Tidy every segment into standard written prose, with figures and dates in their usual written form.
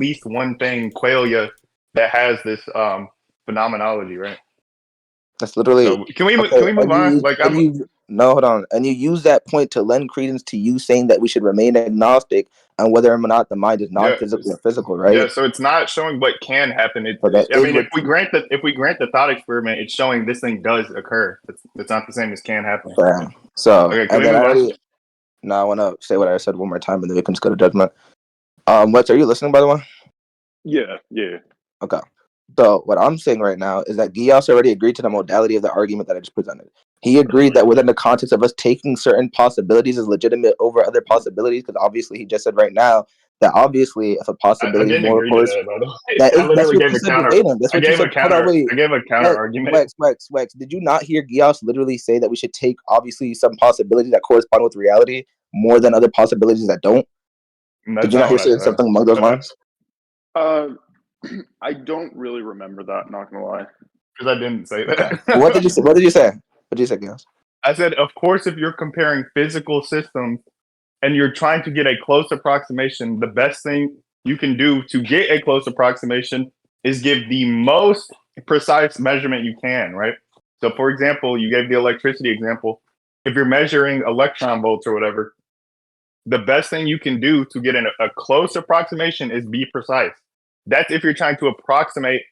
least one thing, Qualia, that has this phenomenology, right? That's literally. So can we okay, move on? Like no, hold on. And you use that point to lend credence to you saying that we should remain agnostic on whether or not the mind is non-physical or physical, right? Yeah. So it's not showing what can happen. I mean, if we grant the thought experiment, it's showing this thing does occur. It's not the same as can happen. Okay. So okay, can we move on? Now I want to say what I said one more time, and then we can just go to judgment. Lex, are you listening, by the way? Yeah. Okay. So what I'm saying right now is that Geass already agreed to the modality of the argument that I just presented. He agreed that within the context of us taking certain possibilities as legitimate over other possibilities, because obviously he just said right now that obviously if a possibility is more course, that's what you said verbatim. That's what you said. I gave a counter argument. Wex, did you not hear Geass literally say that we should take obviously some possibilities that correspond with reality more than other possibilities that don't? Did you not hear say something along those lines? I don't really remember that, not gonna lie. Because I didn't say that. Okay. What did you say? What did you say, Geass? I said, of course, if you're comparing physical systems and you're trying to get a close approximation, the best thing you can do to get a close approximation is give the most precise measurement you can, right? So, for example, you gave the electricity example. If you're measuring electron volts or whatever, the best thing you can do to get a close approximation is be precise. That's if you're trying to approximate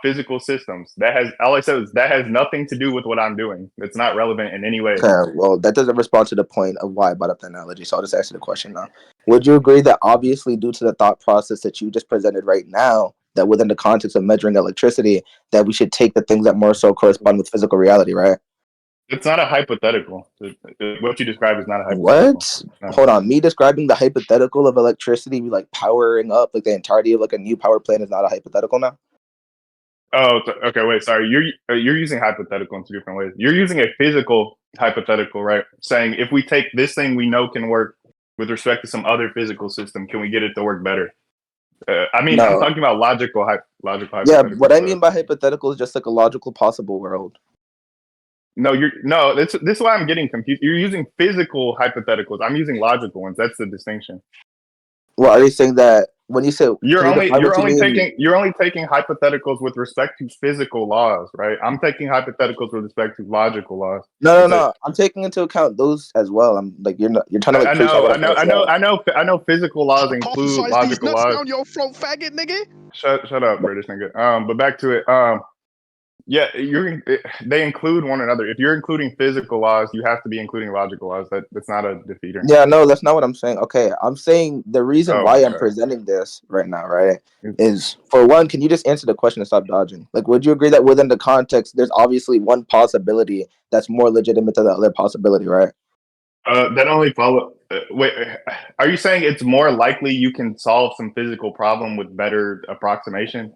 physical systems. All I said is that has nothing to do with what I'm doing. It's not relevant in any way. Okay, well, that doesn't respond to the point of why I brought up the analogy, so I'll just answer the question now. Would you agree that obviously due to the thought process that you just presented right now, that within the context of measuring electricity, that we should take the things that more so correspond with physical reality, right? It's not a hypothetical. What you described is not a hypothetical. What? No. Hold on. Me describing the hypothetical of electricity, like powering up like the entirety of like a new power plant is not a hypothetical now? Oh, okay. Wait, sorry. You're using hypothetical in two different ways. You're using a physical hypothetical, right? Saying if we take this thing we know can work with respect to some other physical system, can we get it to work better? I mean, no. I'm talking about logical hypothetical. Yeah, what I mean by hypothetical is just like a logical possible world. No, this is why I'm getting confused. You're using physical hypotheticals. I'm using logical ones. That's the distinction. Well, are you saying that when you say you're only taking hypotheticals with respect to physical laws, right? I'm taking hypotheticals with respect to logical laws. No. I'm taking into account those as well. I'm like you're trying to like. I know. Physical laws include logical laws. Down your throat, faggot, nigga. Shut up, British nigga. But back to it. Yeah, they include one another. If you're including physical laws, you have to be including logical laws. That's not a defeater. Yeah, no, that's not what I'm saying. Okay, I'm saying the reason why I'm presenting this right now, right, is for one, can you just answer the question and stop dodging? Like, would you agree that within the context, there's obviously one possibility that's more legitimate than the other possibility, right? That only follow. Wait, are you saying it's more likely you can solve some physical problem with better approximation?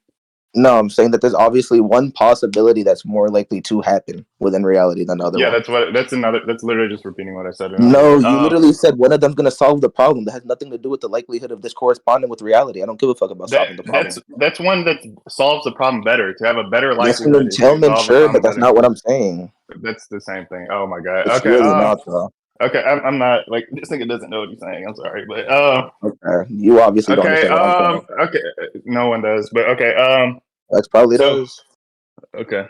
No, I'm saying that there's obviously one possibility that's more likely to happen within reality than the other. Yeah, that's literally just repeating what I said. No, you literally said one of them's gonna solve the problem. That has nothing to do with the likelihood of this corresponding with reality. I don't give a fuck about solving the problem. That's one that solves the problem better, to have a better likelihood. Sure, but that's not what I'm saying. That's the same thing. Oh my god. It's really not though. Okay, I'm not like this nigga doesn't know what he's saying. I'm sorry, but okay, you obviously don't understand what I'm saying. Okay, no one does, but okay, that's probably does. Okay.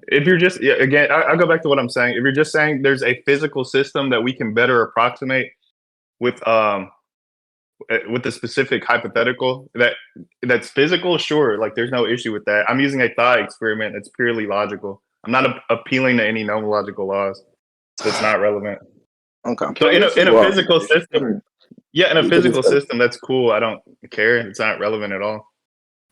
If you're just again, I'll go back to what I'm saying. If you're just saying there's a physical system that we can better approximate with the specific hypothetical that's physical, sure, like there's no issue with that. I'm using a thought experiment that's purely logical. I'm not appealing to any known logical laws. So it's not relevant. Okay. So in a physical system. Yeah, in a physical system, that's cool. I don't care. It's not relevant at all.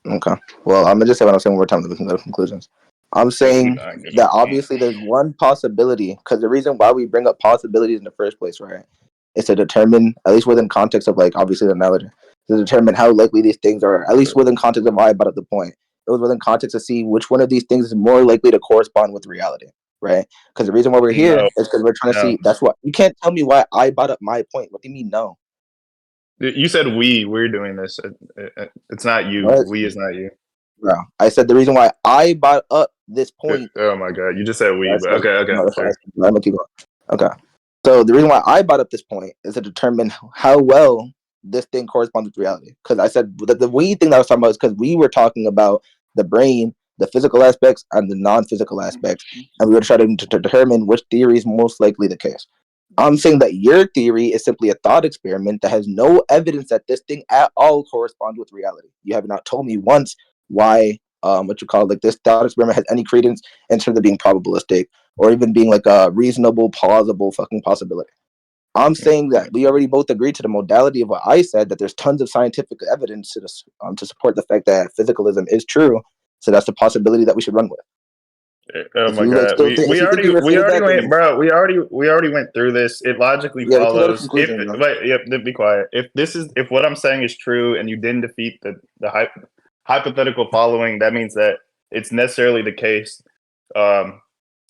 Okay. Well, I'm going to just say what I'm saying one more time, then we can go to conclusions. I'm saying that obviously there's one possibility, because the reason why we bring up possibilities in the first place, right, is to determine, at least within context of, like, obviously the analogy, to determine how likely these things are, at least within context of why I brought up the point. It was within context to see which one of these things is more likely to correspond with reality, right? Because the reason why we're here is because we're trying to see, that's what, you can't tell me why I brought up my point. What do you mean, no? You said we're doing this. It's not you. What? We is not you. Bro, I said the reason why I brought up this point. Oh my god, you just said we. But okay. No, I'm gonna keep going. Okay. So the reason why I brought up this point is to determine how well this thing corresponds with reality. Because I said that the weed thing that I was talking about is because we were talking about the brain, the physical aspects, and the non-physical aspects, and we were trying to determine which theory is most likely the case. I'm saying that your theory is simply a thought experiment that has no evidence that this thing at all corresponds with reality. You have not told me once why this thought experiment has any credence in terms of being probabilistic or even being like a reasonable, plausible fucking possibility. I'm saying that we already both agreed to the modality of what I said, that there's tons of scientific evidence to support the fact that physicalism is true. So that's the possibility that we should run with. Oh my god, we already went, bro. We already went through this. It logically follows. Be quiet. If what I'm saying is true, and you didn't defeat the hypothetical following, that means that it's necessarily the case.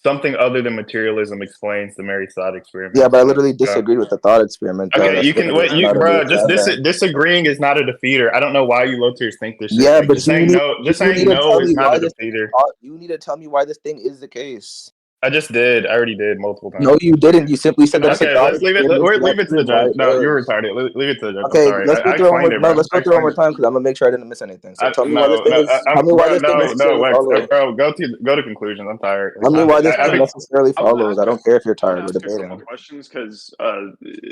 Something other than materialism explains the Mary's thought experiment. Yeah, but I literally disagreed with the thought experiment. Okay, you can bro. Disagreeing is not a defeater. I don't know why you low-tiers think this shit. Yeah, like, but just saying no is not a defeater. You need to tell me why this thing is the case. I just did. I already did multiple times. No, you didn't. You simply said that. Okay, let's leave it. Leave it to the judge. No, you're retarded. Leave it to the judge. Okay, let's go through it one more time because I'm gonna make sure I didn't miss anything. So tell me why this thing is. Tell me why this thing necessarily follows. Bro, go to conclusions. I'm tired. Tell me why this thing necessarily follows. I don't care if you're tired. We're debating. Questions, because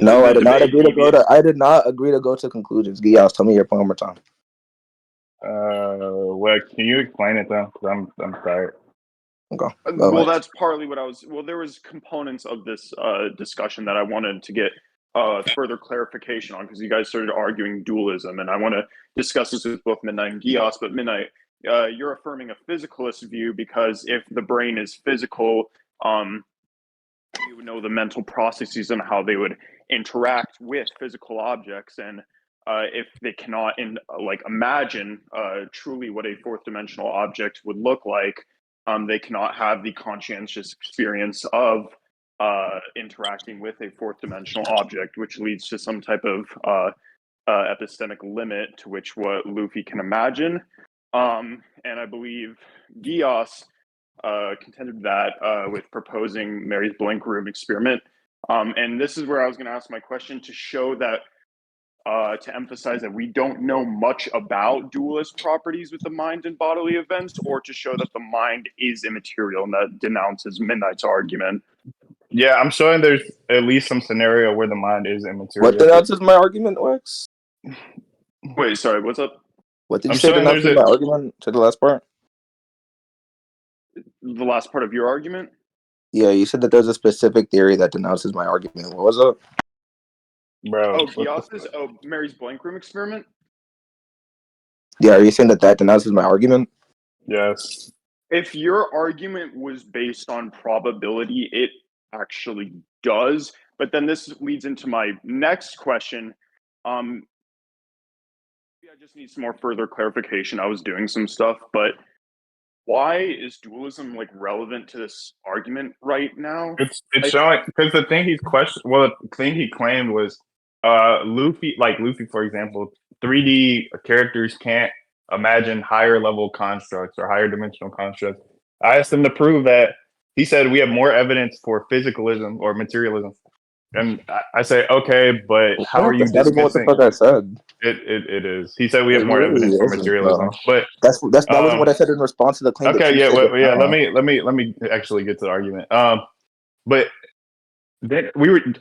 no, I did not agree to go to. I did not agree to go to conclusions. Geass, tell me your point one more time. Well, can you explain it though? Because I'm tired. Okay. Well, that's partly what I was. Well, there was components of this discussion that I wanted to get further clarification on because you guys started arguing dualism, and I want to discuss this with both Midnite and Geass. But Midnite, you're affirming a physicalist view because if the brain is physical, you would know the mental processes and how they would interact with physical objects, and if they cannot imagine truly what a fourth dimensional object would look like. They cannot have the conscientious experience of interacting with a fourth dimensional object, which leads to some type of epistemic limit to which what Luffy can imagine. And I believe Geass contended that with proposing Mary's blank room experiment. And this is where I was going to ask my question to show that to emphasize that we don't know much about dualist properties with the mind and bodily events, or to show that the mind is immaterial, and that denounces Midnite's argument. Yeah, I'm showing there's at least some scenario where the mind is immaterial. What denounces my argument, Wax? Wait, sorry, what's up? What did you say denounces my argument to the last part? The last part of your argument? Yeah, you said that there's a specific theory that denounces my argument. What was it? Bro. Geass's Mary's blank room experiment? Yeah, are you saying that denounces my argument? Yes. If your argument was based on probability, it actually does. But then this leads into my next question. I just need some more further clarification. I was doing some stuff, but why is dualism relevant to this argument right now? It's showing because the thing the thing he claimed was Luffy, for example, 3D characters can't imagine higher level constructs or higher dimensional constructs. I asked him to prove that. He said we have more evidence for physicalism or materialism. And I say, okay, but how are you dismissing? What the fuck I said? It is. He said we have more evidence for materialism, but that wasn't what I said in response to the claim. Okay, let me actually get to the argument. But then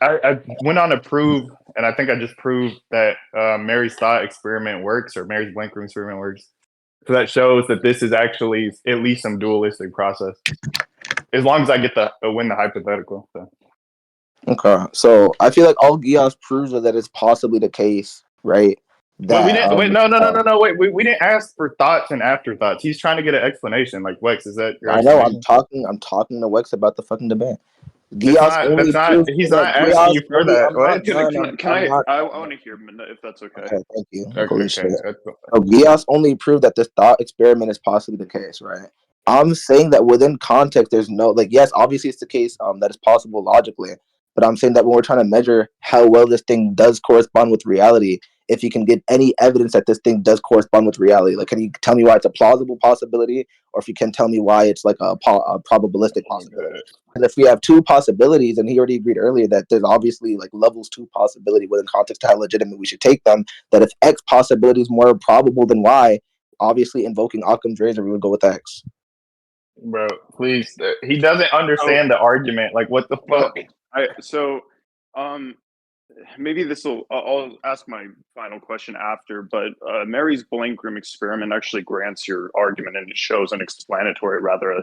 I went on to prove, and I think I just proved that Mary's thought experiment works, or Mary's blank room experiment works. So that shows that this is actually at least some dualistic process. As long as I get the win the hypothetical. So. Okay, so I feel like all Geass proves is that it's possibly the case, right? But we didn't. No. Wait, we didn't ask for thoughts and afterthoughts. He's trying to get an explanation. Like Wex, is that? I know. I'm talking to Wex about the fucking debate. He's not asking you for that. I want to hear if that's okay. Okay, thank you. Okay. So Geass only proved that this thought experiment is possibly the case, right? I'm saying that within context, there's no yes, obviously it's the case that it's possible logically, but I'm saying that when we're trying to measure how well this thing does correspond with reality, if you can get any evidence that this thing does correspond with reality. Like, can you tell me why it's a plausible possibility, or if you can tell me why it's like a probabilistic possibility? And if we have two possibilities, and he already agreed earlier that there's obviously like levels to possibility within context to how legitimate we should take them, that if X possibility is more probable than Y, obviously invoking Occam's razor, we would go with X. Bro, please. He doesn't understand the argument. Like, what the fuck? Maybe I'll ask my final question after, but Mary's blank room experiment actually grants your argument, and it shows an explanatory, rather a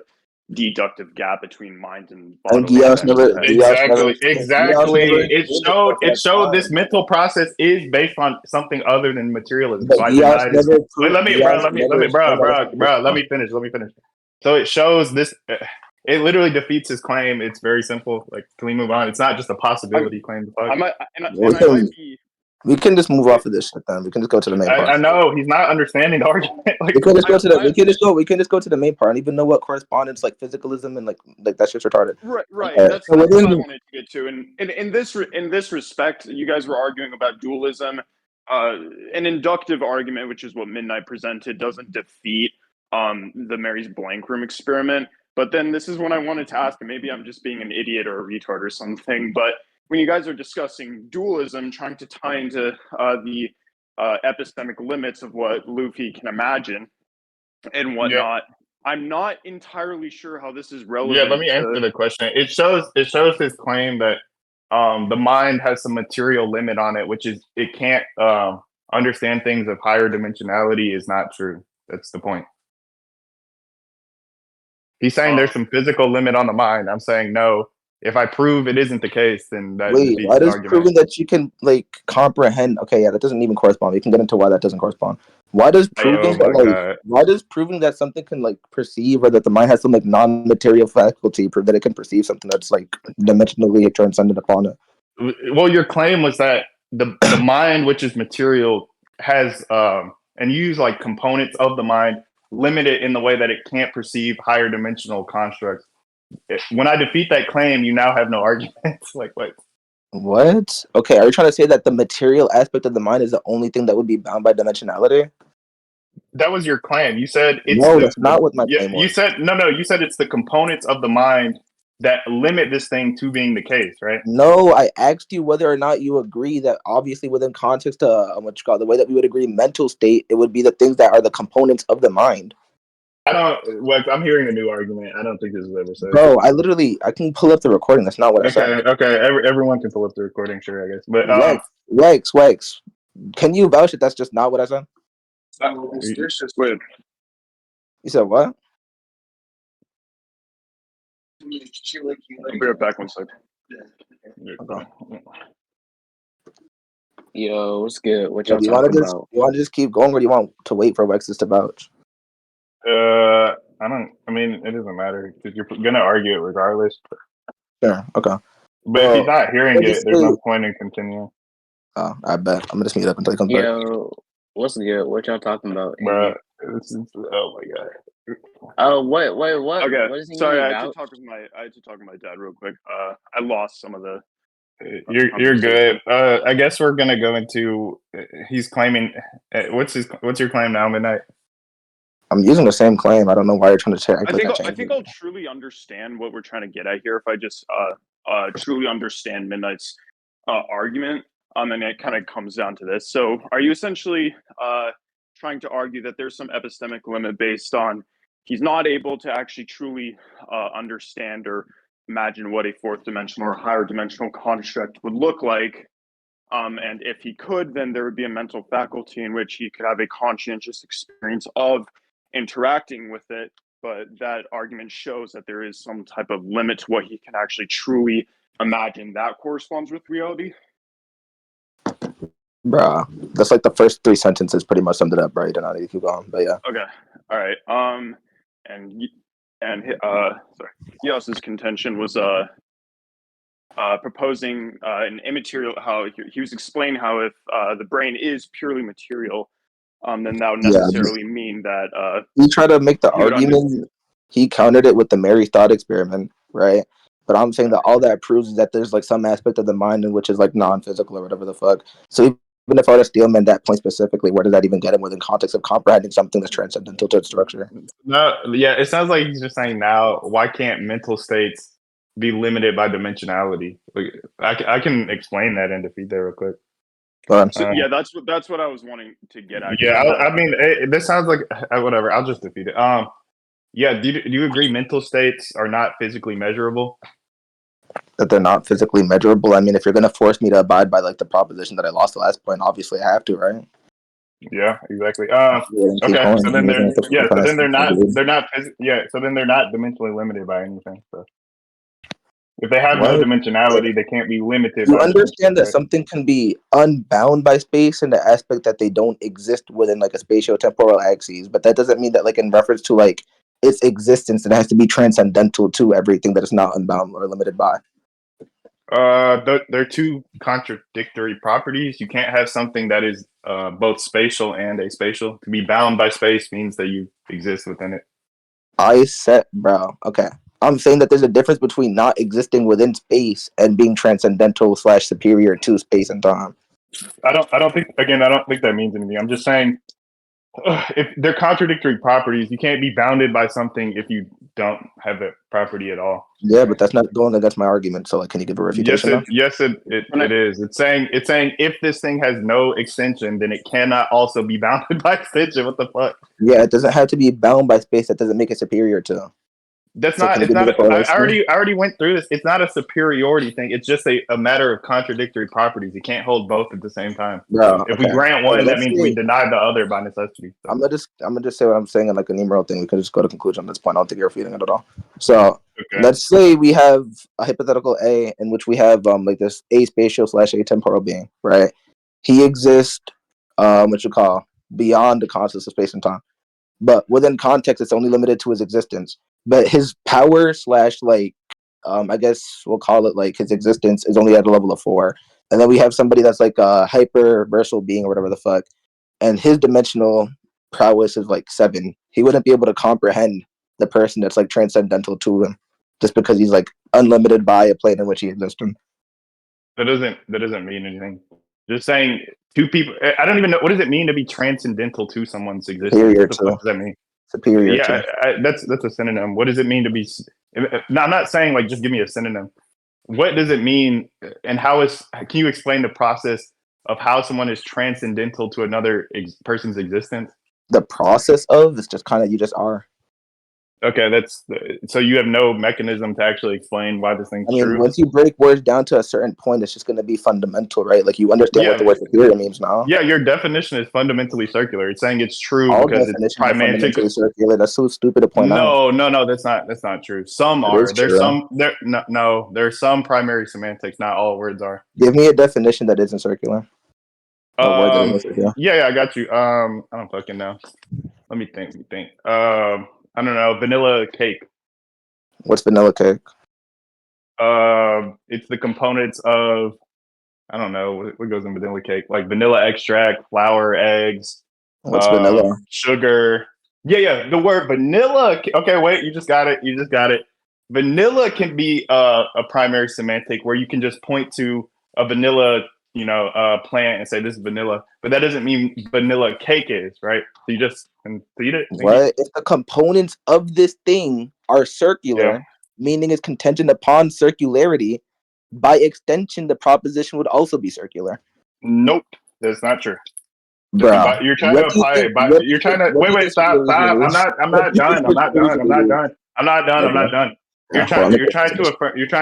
deductive gap between mind and body. Exactly. It showed this mental process is based on something other than materialism. So I denied it. Let me finish. So it shows this. It literally defeats his claim. It's very simple. Like, can we move on? It's not just a possibility claim. We can just move off of this shit then. We can just go to the main part. I know he's not understanding the argument. Like, we can just go to the main part. I don't even know what correspondence, like physicalism and like that's just retarded. Right. That's what I wanted to get to. And in this respect, you guys were arguing about dualism. An inductive argument, which is what Midnite presented, doesn't defeat the Mary's blank room experiment. But then this is when I wanted to ask, and maybe I'm just being an idiot or a retard or something, but when you guys are discussing dualism, trying to tie into the epistemic limits of what Luffy can imagine and whatnot, I'm not entirely sure how this is relevant. Yeah, let me answer the question. It shows his claim that the mind has some material limit on it, which is it can't understand things of higher dimensionality is not true. That's the point. He's saying there's some physical limit on the mind. I'm saying no. If I prove it isn't the case, then that defeats why the does argument. proving that you can like comprehend? Okay, yeah, that doesn't even correspond. We can get into why that doesn't correspond. Why does proving that something can like perceive, or that the mind has some like non-material faculty prove that it can perceive something that's like dimensionally transcendent upon it? Well, your claim was that the mind, which is material, has and you use like components of the mind, limited in the way that it can't perceive higher dimensional constructs. When I defeat that claim, you now have no arguments. Like, what? Okay, are you trying to say that the material aspect of the mind is the only thing that would be bound by dimensionality? That was your claim. You said it's that's not what my claim was. You said you said it's the components of the mind that limit this thing to being the case, right? No, I asked you whether or not you agree that obviously within context to the way that we would agree mental state, it would be the things that are the components of the mind. I'm hearing a new argument. I don't think this is ever said. Bro, I can pull up the recording. That's not what I said. Okay. Everyone can pull up the recording, sure, I guess. But Wex, can you vouch that that's just not what I said? It's just weird. You said what? I'll be right back 1 second. Okay. Yo, what's good? What y'all talking about? You want to just keep going, or do you want to wait for Wex's to vouch? I mean, it doesn't matter because you're gonna argue it regardless. Sure. Okay. But if he's not hearing it, there's no point in continuing. Oh, I bet. I'm gonna just mute up until he comes back. Yo, what's good? What y'all talking about? Bro, oh my god. Oh, what? Okay. What is he Sorry, I had to talk with my dad real quick. I lost some of the. You're good. I guess we're gonna go into. He's claiming. What's your claim now, Midnite? I'm using the same claim. I don't know why you're trying to check. I think I'll truly understand what we're trying to get at here if I just truly understand Midnite's argument. And it kind of comes down to this. So, are you essentially trying to argue that there's some epistemic limit based on he's not able to actually truly understand or imagine what a fourth dimensional or higher dimensional construct would look like? And if he could, then there would be a mental faculty in which he could have a conscientious experience of interacting with it. But that argument shows that there is some type of limit to what he can actually truly imagine that corresponds with reality. Bruh, that's like the first 3 sentences pretty much summed it up, right? And I need to keep going, but yeah. Okay, all right. Sorry, Geass's contention was proposing an immaterial. How he was explaining how if the brain is purely material, then that would necessarily mean that he tried to make the argument. He countered it with the Mary thought experiment, right? But I'm saying that all that proves is that there's like some aspect of the mind in which is like non-physical or whatever the fuck. So even if I were to steelman that point specifically, where does that even get him within context of comprehending something that's transcendental to its structure? No, yeah, it sounds like he's just saying now, why can't mental states be limited by dimensionality? Like, I can explain that and defeat that real quick. Go ahead. So, yeah, that's what I was wanting to get at. Yeah, I mean, this sounds like whatever. I'll just defeat it. Yeah, do you agree mental states are not physically measurable? That they're not physically measurable. I mean, if you're gonna force me to abide by like the proposition that I lost the last point, obviously I have to, right? Yeah, exactly. Keep Okay, going. so then they're Yeah. so then they're not dimensionally limited by anything. So if they have no What? dimensionality, they can't be limited You by understand that right? something can be unbound by space in the aspect that they don't exist within like a spatio-temporal axis, but that doesn't mean that like in reference to like its existence, it has to be transcendental to everything that is not unbound or limited by. They're two contradictory properties. You can't have something that is both spatial and aspatial. To be bound by space means that you exist within it. I said, bro. Okay. I'm saying that there's a difference between not existing within space and being transcendental / superior to space and time. I don't think that means anything. I'm just saying if they're contradictory properties, you can't be bounded by something if you don't have that property at all. Yeah, but that's not going against my argument. So, like, can you give a refutation? It is. It's saying if this thing has no extension, then it cannot also be bounded by extension. What the fuck? Yeah, it doesn't have to be bound by space. That doesn't make it superior to. That's so not. It's not. I already went through this. It's not a superiority thing. It's just a matter of contradictory properties. You can't hold both at the same time. Bro, if we grant one, that means we deny the other by necessity. So. I'm gonna just say what I'm saying in like a numeral thing. We can just go to conclusion on this point. I don't think you're feeding it at all. So let's say we have a hypothetical A in which we have like this aspatial / atemporal being, right? He exists, what you call beyond the concepts of space and time, but within context, it's only limited to his existence. But his power / I guess we'll call it like his existence is only at a level of 4. And then we have somebody that's like a hyper-versal being or whatever the fuck, and his dimensional prowess is like 7. He wouldn't be able to comprehend the person that's like transcendental to him, just because he's like unlimited by a plane in which he exists in. That doesn't mean anything. Just saying two people. I don't even know what does it mean to be transcendental to someone's existence. Superior what the fuck does that mean? Superior. Yeah, that's a synonym. What does it mean to be? No, I'm not saying like just give me a synonym. What does it mean, and can you explain the process of how someone is transcendental to another person's existence? The process of it's just kind of you just are. Okay, so you have no mechanism to actually explain why this thing's true. Once you break words down to a certain point, it's just going to be fundamental, right? Like you understand what the word superior means now. Yeah, your definition is fundamentally circular. It's saying it's true All because it's fundamentally circular. That's so stupid to point out. No, that's not true. Some are. There's some primary semantics. Not all words are. Give me a definition that isn't circular. Yeah, I got you. I don't fucking know. Let me think. I don't know. Vanilla cake. What's vanilla cake? It's the components of, I don't know what goes in vanilla cake, like vanilla extract, flour, eggs. What's vanilla? Sugar. Yeah. The word vanilla. Okay, wait. You just got it. Vanilla can be a primary semantic where you can just point to a vanilla, plant and say this is vanilla, but that doesn't mean vanilla cake is, right? So you just can eat it. What if the components of this thing are circular, meaning it's contingent upon circularity? By extension, the proposition would also be circular. Nope, that's not true. Bro, you're trying to apply it. You're trying to wait. Stop. I'm not done. You're trying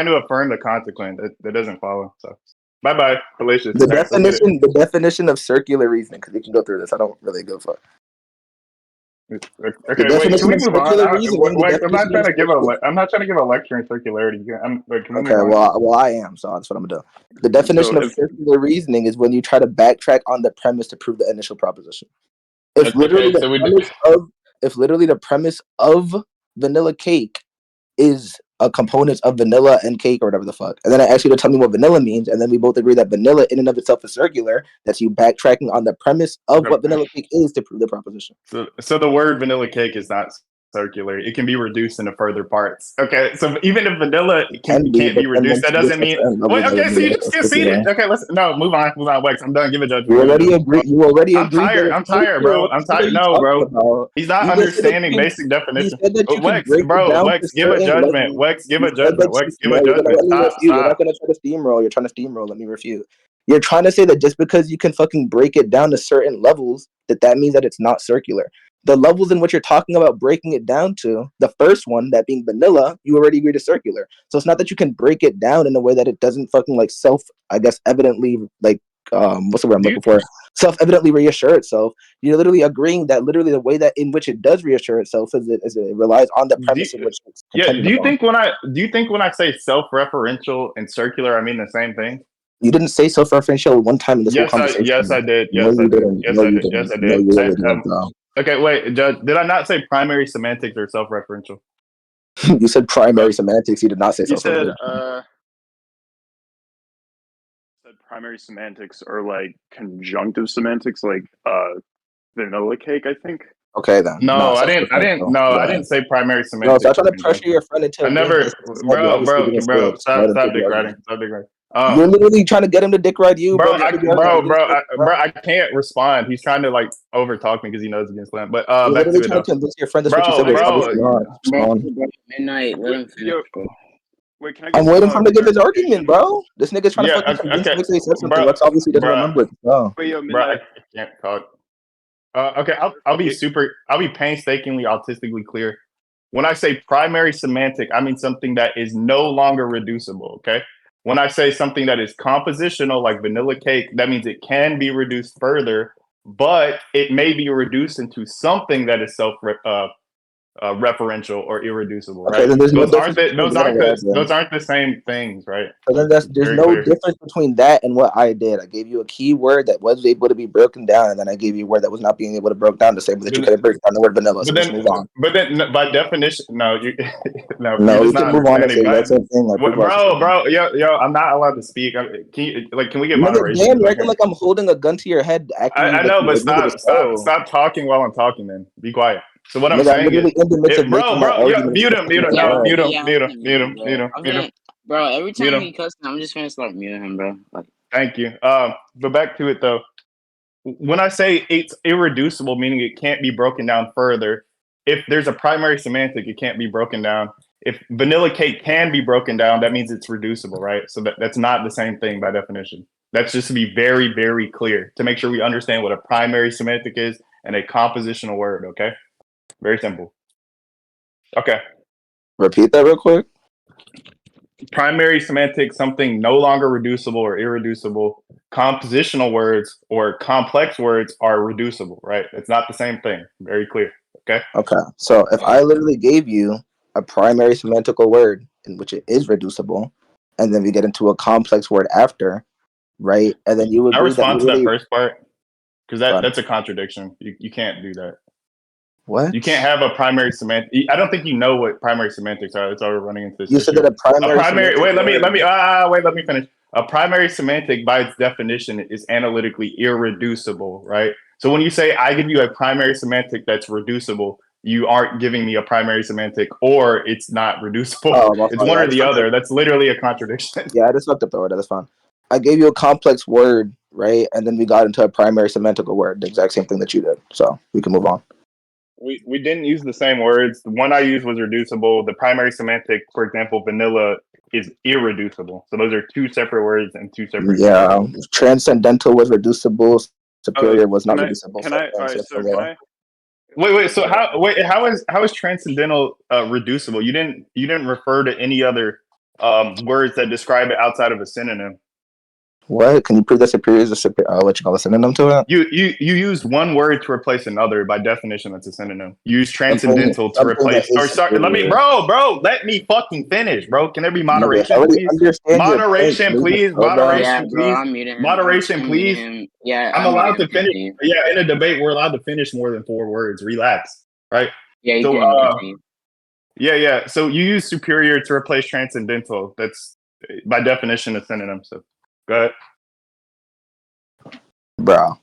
to affirm the consequence. That doesn't follow. So. Bye, fallacious. The definition of circular reasoning, because we can go through this. I don't really go for it. Okay, wait. Can we move on? I'm not trying to give a lecture in circularity. Well, I am. So that's what I'm gonna do. The definition of circular reasoning is when you try to backtrack on the premise to prove the initial proposition. If literally the premise of vanilla cake is a component of vanilla and cake or whatever the fuck, and then I ask you to tell me what vanilla means, and then we both agree that vanilla in and of itself is circular, that's you backtracking on the premise of what vanilla cake is to prove the proposition. So the word vanilla cake is not circular. It can be reduced into further parts. Okay, so even if vanilla Can can't be, be but then reduced, once that you get doesn't to a mean. certain level, Wait, that okay, would so be you a just circular. conceded. Okay, let's move on. Wax. I'm done. Give a judgment. You Give a already judgment. agree. You already I'm agreed that tired. it's I'm tired, circular. bro. What I'm the fuck are tired. you No, talking bro. about? He's not You just said that understanding basic you definition. said that you can Wex, break it bro. down to Wex, give a certain judgment. levels. Wex, give You a said judgment. that Wex, you give a no, you're gonna judgment. let me Stop. refute. You're not gonna try to steamroll. You're trying to steamroll. Let me refute. You're trying to say that just because you can fucking break it down to certain levels, that means that it's not circular. The levels in which you're talking about breaking it down to, the first one, that being vanilla, you already agreed is circular. So it's not that you can break it down in a way that it doesn't fucking like I guess, evidently like what's the word I'm looking for? Self-evidently reassure itself. You're literally agreeing that literally the way that in which it does reassure itself is it relies on the premise in which it's contended Do you upon. think when I say self-referential and circular, I mean the same thing? You didn't say self-referential one time in this whole conversation. Yes, I did. No, Yes, I you did. didn't. Yes, No, I you did. Yes, didn't. I No, did. you really didn't, bro. Okay, wait, Judge. Did I not say primary semantics or self-referential? You said primary semantics. You did not say You said self-referential. primary semantics or like conjunctive semantics, like vanilla cake, I think. Okay, then. No, Not I didn't. self-referential. No, Go I ahead. didn't say primary No, semantics stop or trying to pressure conjunctive. your friend into I agreeing to never, this instead. You're obviously being bro. scared. Go ahead and Stop take the dick riding. argument. Stop dick riding. You're literally trying to get him to dick ride you, bro. I can't respond. He's trying to like over talk me because he knows against Slam. But You're back literally to it trying though, to convince your friend that's what you said, but it's obviously not. Just Bro, go on. Midnite, let him finish, bro. Wait, can I get I'm some, waiting for him to give his argument, clarification? bro. This nigga's trying to yeah, fucking convince okay, Lex that he said something. bro, Lex obviously doesn't bro, remember it. No. Wait, yo, bro. I Midnight. can't talk. Okay, I'll be painstakingly autistically clear. When I say primary semantic, I mean something that is no longer reducible. Okay. When I say something that is compositional, like vanilla cake, that means it can be reduced further, but it may be reduced into something that is referential or irreducible, Okay, right? then there's no difference Those aren't the same things, right? So then there's Very no clear. difference between that and what I did. I gave you a key word that was able to be broken down, and then I gave you a word that was not being able to broke down the same way that you couldn't break down the word vanilla. So let's move on. But then, by definition, no, you, no, No, you're we just can not move on and understanding. say that same thing. Yo, I'm not allowed to speak. Can we get Nigga, moderation? damn, you're acting like I'm holding a gun to your head, acting I like know, you but like nigga just stop talking while I'm talking. Then be quiet. So what I'm Nigga, I'm saying is, literally in the midst of making my yeah, argument. mute him, Yeah, mute him, yeah, mute him, I'm mute him, bro. mute him, mute him. Bro, every Mute time him. he cussing, I'm just gonna start muting him, bro. Like, Thank you. But back to it though. When I say it's irreducible, meaning it can't be broken down further, if there's a primary semantic, it can't be broken down. If vanilla cake can be broken down, that means it's reducible, right? So that's not the same thing by definition. That's just to be very, very clear to make sure we understand what a primary semantic is and a compositional word, okay? Very simple. Okay. Repeat that real quick. Primary semantic, something no longer reducible or irreducible. Compositional words or complex words are reducible, right? It's not the same thing. Very clear. Okay. Okay. So if I literally gave you a primary semantical word in which it is reducible, and then we get into a complex word after, right? And then you I agree that respond to that literally first part because that's a contradiction. You can't do that. what? You can't have a primary semantic. I don't think you know what primary semantics are. That's why we're running into this. You said that a primary wait, let me finish. A primary semantic by its definition is analytically irreducible, right? So when you say I give you a primary semantic that's reducible, you aren't giving me a primary semantic or it's not reducible. It's one or the other. That's literally a contradiction. Yeah, I just fucked up the word. That's fine. I gave you a complex word, right? And then we got into a primary semantical word, the exact same thing that you did. So we can move on. We didn't use the same words. The one I used was reducible. The primary semantic, for example, vanilla is irreducible. So those are two separate words and two separate. Yeah, transcendental was reducible. Superior was not reducible. Wait. So how is transcendental reducible? You didn't refer to any other words that describe it outside of a synonym. What? Can you prove that superior is a synonym to it? You use one word to replace another. By definition, that's a synonym. You use transcendental to replace. Or sorry, let me, bro. Let me fucking finish, bro. Can there be moderation, please? Moderation, please. Moderation, please. Moderation, please. Yeah, I'm allowed to finish. Yeah, in a debate, we're allowed to finish more than 4 words. Relax, right? Yeah, you so, can. Yeah. So you use superior to replace transcendental. That's by definition a synonym. So go ahead. Bro,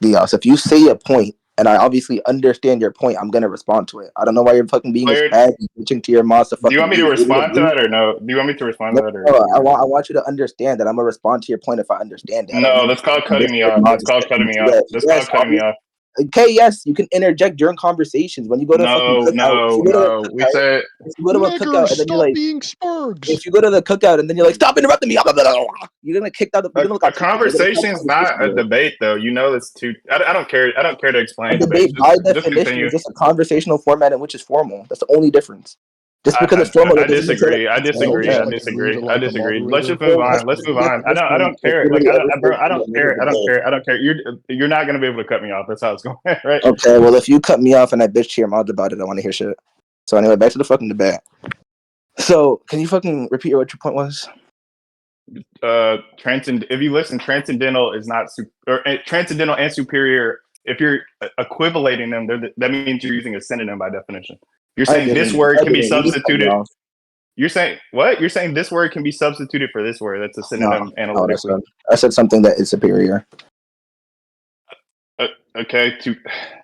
Geass, if you say a point and I obviously understand your point, I'm gonna respond to it. I don't know why you're fucking being as Claire, bad and bitching to your mods to do you fucking want me to be able respond to do. that or no? Do you want me to respond No, to that or? I want you to understand that I'm gonna respond to your point if I understand it. I don't No, need that's called to cutting bitch me to your off. That's mods. called cutting me off. Yeah, That's yes, called cutting me off. okay, yes, you can interject during conversations. When you go to a fucking cookout, if you go to a No. We cookout, said if you go to a Niggers, cookout and then you're stop like, being sparks. if you go to the cookout and then you're like, stop interrupting me, blah, blah, blah, blah, you're gonna kick out the. You're gonna look a like conversation is not a debate, though. You know, it's too. I don't care. I don't care to A explain debate, debate. by Just definition, continue. is just a conversational format in which is formal. That's the only difference. Just because it's formal, I that doesn't mean disagree. I that disagree. yeah. I disagree. I disagree. Let's just move on. Let's move on. I don't care. Like bro. I don't care. I don't care. I don't care. You're not gonna be able to cut me off. That's how it's going, right? Okay, well, if you cut me off and I bitch to your mods about it, I want to hear shit. So anyway, back to the fucking debate. So can you fucking repeat what your point was? If you listen, transcendental is not transcendental and superior. If you're equivalating them, that means you're using a synonym by definition. You're saying this word can be substituted. You're saying what? You're saying this word can be substituted for this word. That's a synonym analytically. I said something that is superior. Okay,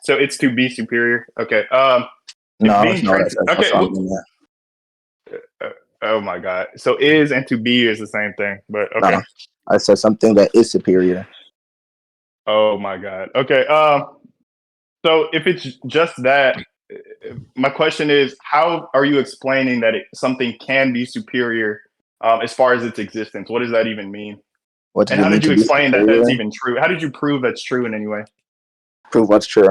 so it's to be superior. Okay. No, it's not. Okay. Oh my god. So is and to be is the same thing, but okay. No, I said something that is superior. Oh my god. Okay. So if it's just that, my question is, how are you explaining that something can be superior as far as its existence? What does that even mean? And how did you explain that that's even true? How did you prove that's true in any way? Prove what's true?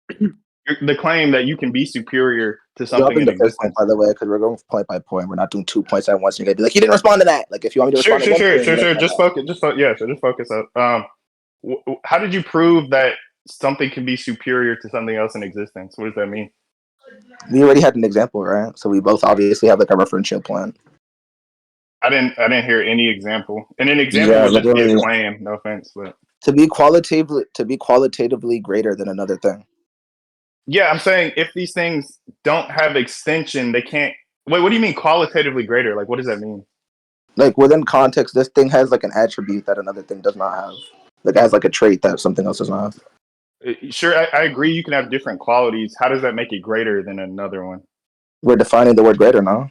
The claim that you can be superior to something in existence. Point, by the way, because we're going point by point. We're not doing 2 points at once. You're gonna be like, you didn't respond to that. Like, if you want me to respond sure. Just focus up. How did you prove that something can be superior to something else in existence? What does that mean? We already had an example, right? So we both obviously have like a referential plan. I didn't hear any example. And an example would just be a claim. No offense, but to be qualitatively greater than another thing. Yeah, I'm saying if these things don't have extension, they can't. Wait, what do you mean qualitatively greater? Like, what does that mean? Like, within context, this thing has like an attribute that another thing does not have. Like, it has like a trait that something else does not have. Sure, I agree. You can have different qualities. How does that make it greater than another one? We're defining the word greater now.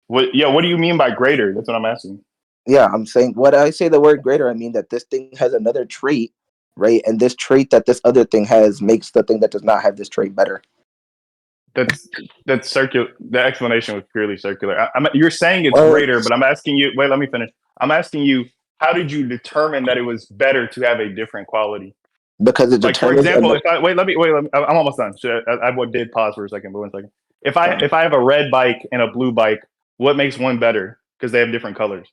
What? Yeah, what do you mean by greater? That's what I'm asking. Yeah, I'm saying, when I say the word greater, I mean that this thing has another trait, right? And this trait that this other thing has makes the thing that does not have this trait better. That's circular. The explanation was purely circular. You're saying it's greater, but I'm asking you. Wait, let me finish. I'm asking you, how did you determine that it was better to have a different quality? Because it like, for example, I'm almost done. I did pause for a second, but 1 second. If I have a red bike and a blue bike, what makes one better? Because they have different colors.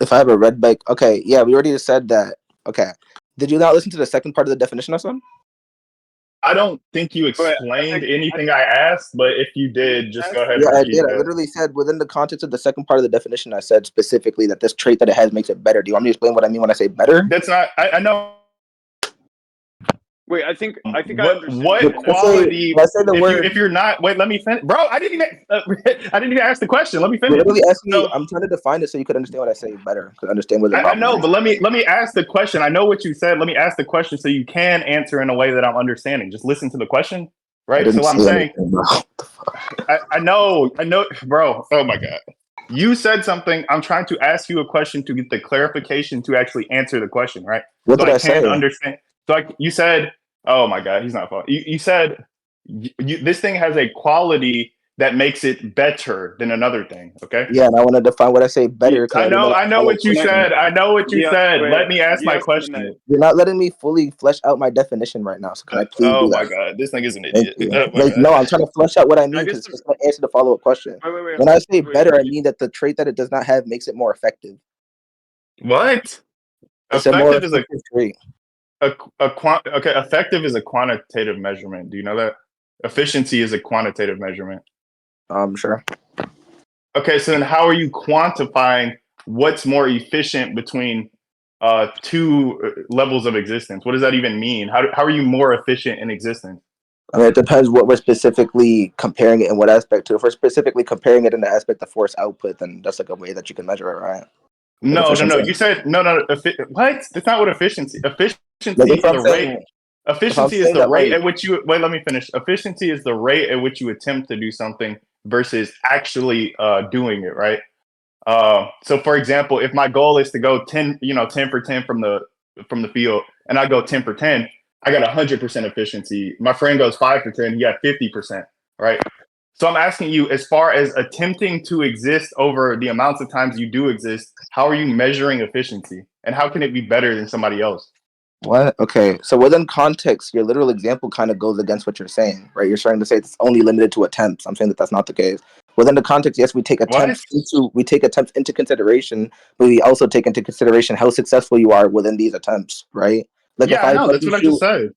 If I have a red bike, okay, yeah, we already just said that. Okay, did you not listen to the second part of the definition or something? I don't think you explained anything I asked, but if you did, just go ahead. Yeah, I did. I literally said within the context of the second part of the definition, I said specifically that this trait that it has makes it better. Do you want me to explain what I mean when I say better? That's not. I know. Wait, I think I understand. What quality? I say the word. If you're not, wait, let me finish, bro. I didn't even ask the question. Let me finish. You're literally asking me. I'm trying to define it so you could understand what I say better. Could understand what the problem I know, is. but let me ask the question. I know what you said. Let me ask the question so you can answer in a way that I'm understanding. Just listen to the question, right? So I'm saying, I know, bro. Oh my god. You said something. I'm trying to ask you a question to get the clarification to actually answer the question, right? What did I say? Understand. So you said, oh my god, he's not fault. You said this thing has a quality that makes it better than another thing. Okay. Yeah, and I want to define what I say better. I know what you said. I know what you said. Let me ask my question. You're not letting me fully flesh out my definition right now. So can I please do that? Oh my god, this thing is an idiot. No, I'm trying to flesh out what I mean because it's going to answer the follow-up question. When I say better, I mean that the trait that it does not have makes it more effective. What? It's effective is a trait. Effective is a quantitative measurement. Do you know that? Efficiency is a quantitative measurement. Sure. Okay, so then how are you quantifying what's more efficient between two levels of existence? What does that even mean? How are you more efficient in existence? I mean, it depends what we're specifically comparing it in what aspect to. If we're specifically comparing it in the aspect of force output, then that's like a way that you can measure it, right? No. You said no. What? That's not what efficiency. Efficiency like is a rate. Efficiency is the rate at which you wait. Let me finish. Efficiency is the rate at which you attempt to do something versus actually doing it. Right. So, for example, if my goal is to go 10 for 10 from the field, and I go 10 for 10, I got 100% efficiency. My friend goes 5 for 10, he got 50%. Right. So I'm asking you, as far as attempting to exist over the amounts of times you do exist, how are you measuring efficiency, and how can it be better than somebody else? What? Okay, so within context, your literal example kind of goes against what you're saying, right? You're trying to say it's only limited to attempts. I'm saying that that's not the case. Within the context, yes, we take attempts into consideration, but we also take into consideration how successful you are within these attempts, right? Like Yeah, if I I know. That's what I just said.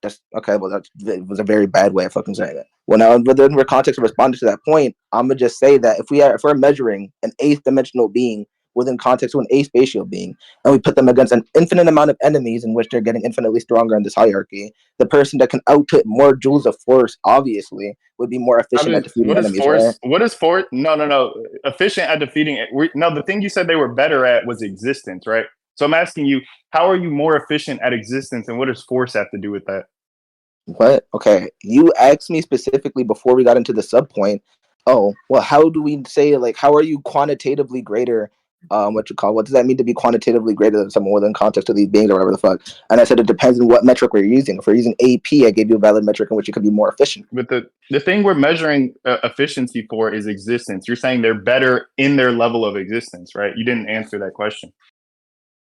that's okay. Well, that was a very bad way of fucking saying it. Well, now within the context of responding to that point, I'm gonna just say that if we're measuring an eighth dimensional being within context to an aspatial being, and we put them against an infinite amount of enemies in which they're getting infinitely stronger in this hierarchy, the person that can output more joules of force obviously would be more efficient at defeating enemies, right? What is force? No. Efficient at defeating it. No, the thing you said they were better at was existence, right? So I'm asking you, how are you more efficient at existence, and what does force have to do with that? What? Okay, you asked me specifically before we got into the sub point. Oh, well, how do we say, like, how are you quantitatively greater? What does that mean to be quantitatively greater than someone within context of these beings or whatever the fuck? And I said it depends on what metric we're using. If we're using AP, I gave you a valid metric in which you could be more efficient. But the thing we're measuring efficiency for is existence. You're saying they're better in their level of existence, right? You didn't answer that question.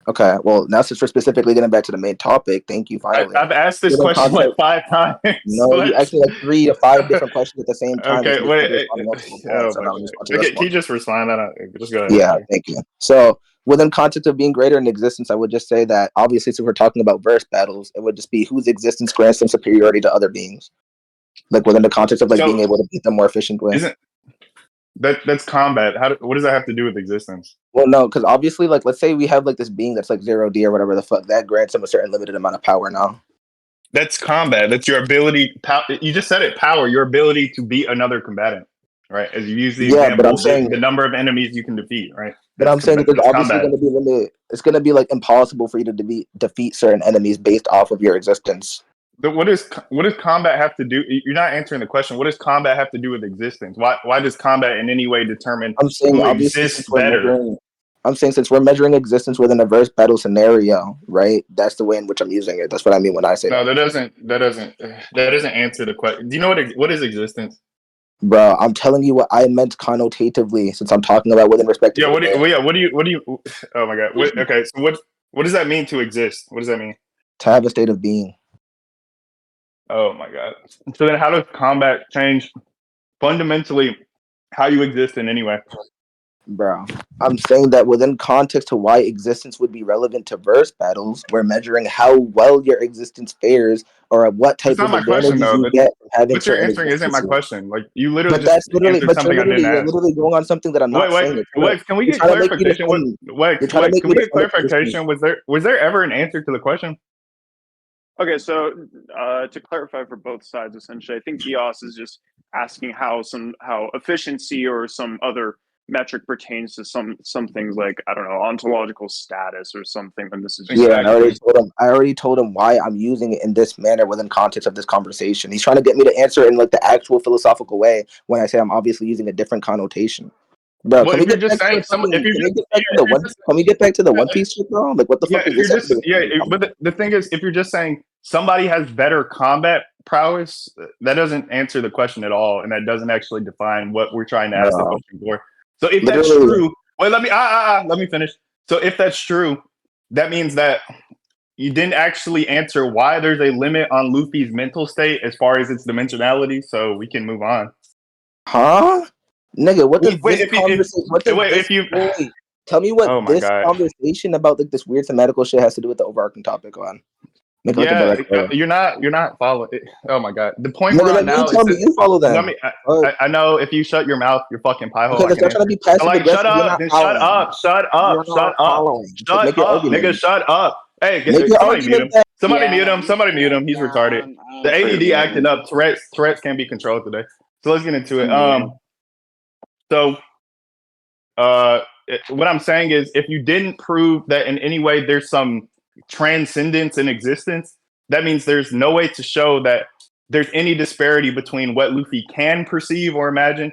Okay, well, now since we're specifically getting back to the main topic, thank you, finally. I've asked this question like 5 times. No, you asked me like 3 to 5 different questions at the same time. Okay, wait. Okay, can you just respond? Just go ahead. Yeah, thank you. So, within context of being greater in existence, I would just say that obviously, since we're talking about verse battles, it would just be whose existence grants them superiority to other beings. Like within the context of like being able to beat them more efficiently. Isn't that's combat? What does that have to do with existence? Well, no, because obviously, like, let's say we have like this being that's like 0D or whatever the fuck, that grants them a certain limited amount of power now. That's combat. That's your ability. You just said it. Power. Your ability to beat another combatant. Right. As you use the example, but I'm saying the number of enemies you can defeat. Right. But I'm saying that there's obviously going to be limited. It's going to be like impossible for you to defeat certain enemies based off of your existence. But what does combat have to do? You're not answering the question. What does combat have to do with existence? Why does combat in any way determine who exists better? I'm saying since we're measuring existence within a verse battle scenario, right? That's the way in which I'm using it. That's what I mean when I say that doesn't answer the question. Do you know what is existence? Bro, I'm telling you what I meant connotatively since I'm talking about within respect to what do you oh my god. Okay, so what does that mean to exist? What does that mean? To have a state of being. Oh my god. So then how does combat change fundamentally how you exist in any way? Bro, I'm saying that within context to why existence would be relevant to verse battles, we're measuring how well your existence fares or what type of advantages you get from having what you're answering isn't my question. Like you literally but that's literally answered something I didn't ask. You're literally going on something that I'm not saying. Wait, can we get clarification? Can we get clarification? Was there ever an answer to the question? Okay, so to clarify for both sides, essentially, I think Geass is just asking how efficiency or some other metric pertains to some things like, I don't know, ontological status or something. And this is just I already told him why I'm using it in this manner within context of this conversation. He's trying to get me to answer in like the actual philosophical way when I say I'm obviously using a different connotation. Bro, well, can we get back to the One Piece shit, bro? Like, what the fuck is this? But the thing is, if you're just saying somebody has better combat prowess, that doesn't answer the question at all, and that doesn't actually define what we're trying to ask the question for. So if that's true, wait, let me finish. So if that's true, that means that you didn't actually answer why there's a limit on Luffy's mental state as far as its dimensionality. So we can move on. Huh? Nigga, what does this conversation? Tell me what this conversation about like this weird thematical shit has to do with the overarching topic on. You're not following. Oh my god, the point we're on now is you follow them. I know if you shut your mouth, you're fucking pie hole. Shut up, nigga, shut up. Hey, somebody mute him. He's retarded. The AED acting up. Tourette's can't be controlled today. So let's get into it. So, what I'm saying is, if you didn't prove that in any way there's some transcendence in existence, that means there's no way to show that there's any disparity between what Luffy can perceive or imagine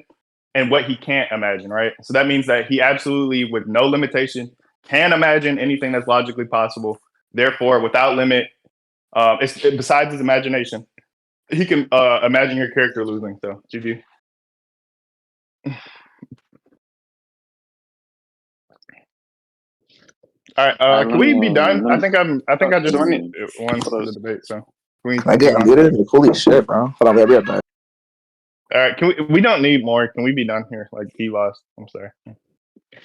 and what he can't imagine, right? So that means that he absolutely, with no limitation, can imagine anything that's logically possible. Therefore, without limit, besides his imagination, he can imagine your character losing. So, GG. All right, can we be done? I think I just won the debate. So can I get unmuted? Holy shit, bro! Hold on, wait, right back. All right, we don't need more. Can we be done here? Like, he lost. I'm sorry.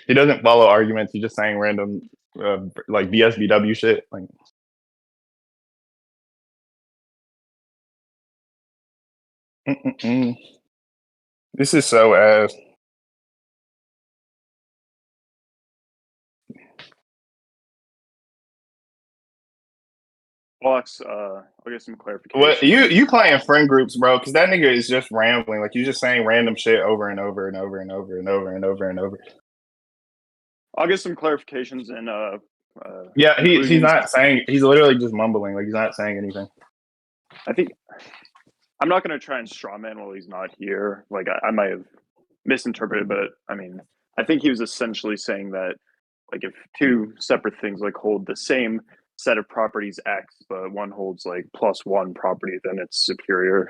He doesn't follow arguments. He's just saying random like BSBW shit. Like, this is so ass. Box, I'll get some clarification. Well, you playing friend groups, bro? Because that nigga is just rambling. Like, you're just saying random shit over and over and over and over and over and over and over. I'll get some clarifications and yeah, he's not saying. He's literally just mumbling. Like, he's not saying anything. I think I'm not going to try and straw man while he's not here. Like, I might have misinterpreted, but I mean, I think he was essentially saying that, like, if two separate things like hold the same set of properties X, but one holds like +1 property, then it's superior.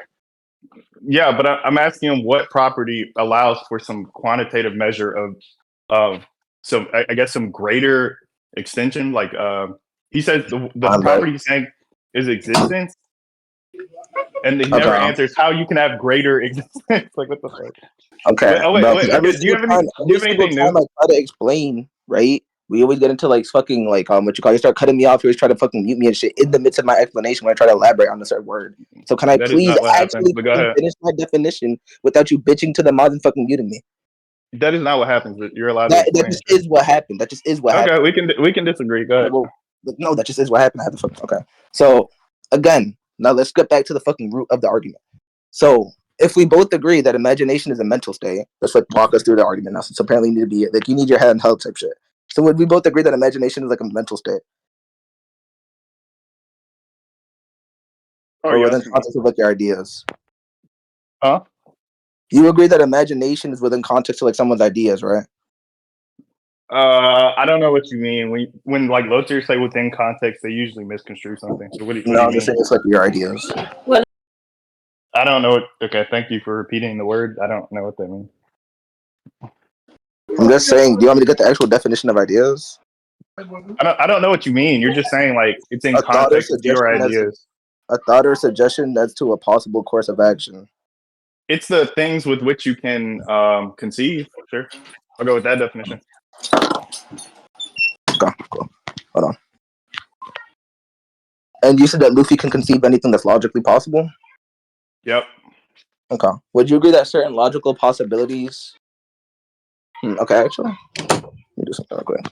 Yeah, but I'm asking him what property allows for some quantitative measure of some, I guess, some greater extension. Like, he says the property he's saying is existence, and he never answers how you can have greater existence. Like, what the fuck? Okay. Wait. Do you have anything new? I try to explain, right? We always get into like fucking like what you call. You start cutting me off. You always try to fucking mute me and shit in the midst of my explanation when I try to elaborate on a certain word. So can I please actually finish my definition without you bitching to the mods and fucking muting me? That is not what happens. You're allowed. That just is what happened. That just is what happened. Okay, we can disagree. Go ahead. Well, no, that just is what happened. I had to fucking okay. So again, now let's get back to the fucking root of the argument. So if we both agree that imagination is a mental state, let's like walk us through the argument now. Since apparently you need to be like you need your head held type shit. So would we both agree that imagination is like a mental state? Or within context of like your ideas? Huh? You agree that imagination is within context of like someone's ideas, right? I don't know what you mean. When like loaders say within context, they usually misconstrue something. So what do you mean? I'm just saying it's like your ideas. Well, I don't know. Okay, thank you for repeating the word. I don't know what that means. I'm just saying, do you want me to get the actual definition of ideas? I don't know what you mean. You're just saying like it's in context of your ideas. A thought or suggestion that's to a possible course of action. It's the things with which you can conceive. Sure. I'll go with that definition. Okay, cool. Hold on. And you said that Luffy can conceive anything that's logically possible? Yep. Okay. Would you agree that certain logical possibilities... okay, actually. Let me do something real quick.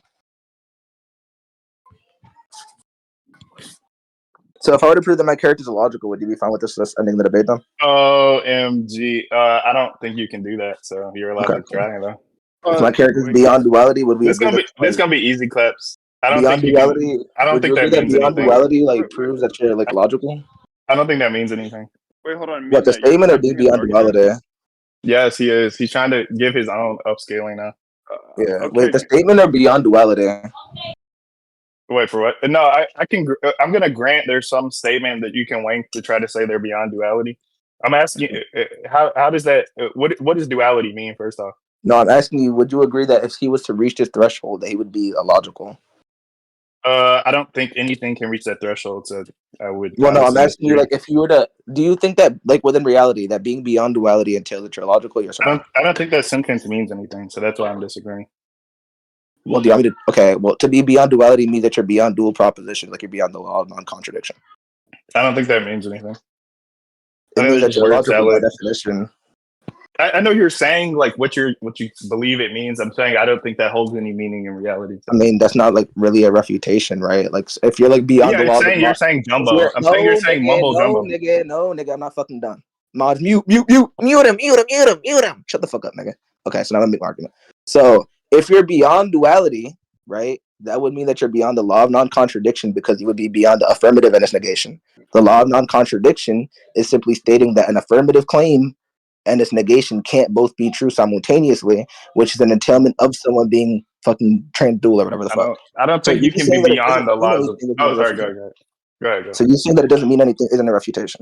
So if I were to prove that my characters are logical, would you be fine with this ending the debate, though? OMG. I don't think you can do that, so you're allowed to try, though. If my character's beyond duality, would we agree this gonna be easy clips. I don't beyond think duality. I don't think that means beyond anything. Duality like proves that you're like logical. I don't think that means anything. Wait, hold on. What, the statement or being beyond duality? Yes, he is. He's trying to give his own upscaling now. Yeah. Okay. Wait, the statement or beyond duality? Wait for what? No, I can. I'm gonna grant there's some statement that you can link to try to say they're beyond duality. I'm asking you, how does that? What does duality mean? First off. No, I'm asking you. Would you agree that if he was to reach this threshold, that he would be illogical? I don't think anything can reach that threshold. So I would. Well, no, I'm asking you, like, if you were to, do you think that, like, within reality, that being beyond duality entails that you're logical? Yes or no? I don't think that sentence means anything. So that's why I'm disagreeing. Well, do you want me to? Okay, well, to be beyond duality means that you're beyond dual propositions, like you're beyond the law of non-contradiction. I don't think that means anything. It means that you're logical by definition. I know you're saying like what you believe it means. I'm saying I don't think that holds any meaning in reality. I mean, that's not like really a refutation, right? Like if you're like beyond the law, you're saying jumbo. You're saying mumbo jumbo. No, nigga, I'm not fucking done. Mods, mute him. Shut the fuck up, nigga. Okay, so now let me make my argument. So if you're beyond duality, right, that would mean that you're beyond the law of non-contradiction because you would be beyond the affirmative and its negation. The law of non-contradiction is simply stating that an affirmative claim and its negation can't both be true simultaneously, which is an entailment of someone being fucking trained dual or whatever the fuck. I don't So think you can be beyond the laws of. Oh, sorry, go ahead. Go ahead. So you saying that it doesn't mean anything isn't a refutation?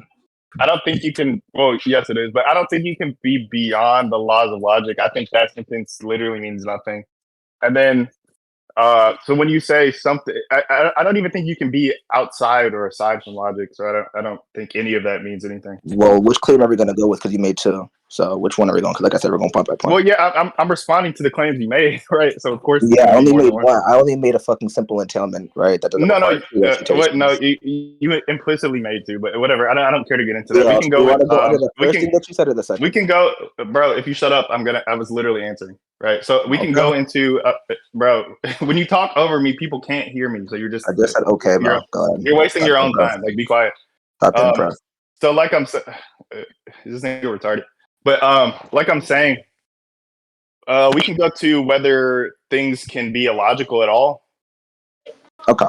I don't think you can. Well, yes, it is, but I don't think you can be beyond the laws of logic. I think that sentence literally means nothing. And then, so when you say something, I don't even think you can be outside or aside from logic. So I don't think any of that means anything. Well, which claim are we gonna go with? Because you made two. So which one are we going? Because like I said, we're going point by point. Well, yeah, I'm responding to the claims you made, right? So of course, yeah, I only made one. I only made a fucking simple entailment, right? That doesn't you implicitly made two, but whatever. I don't care to get into that. Yeah, we can go. With, the first thing that you said or the second? We can go, bro. If you shut up, I was literally answering, right? So we can go into, bro. When you talk over me, people can't hear me. So you're just. I just said okay, bro. Go ahead. You're wasting your own time. Like, be quiet. Stop being impressed. So like I'm saying, this thing you're retarded. But like I'm saying, we can go to whether things can be illogical at all. Okay.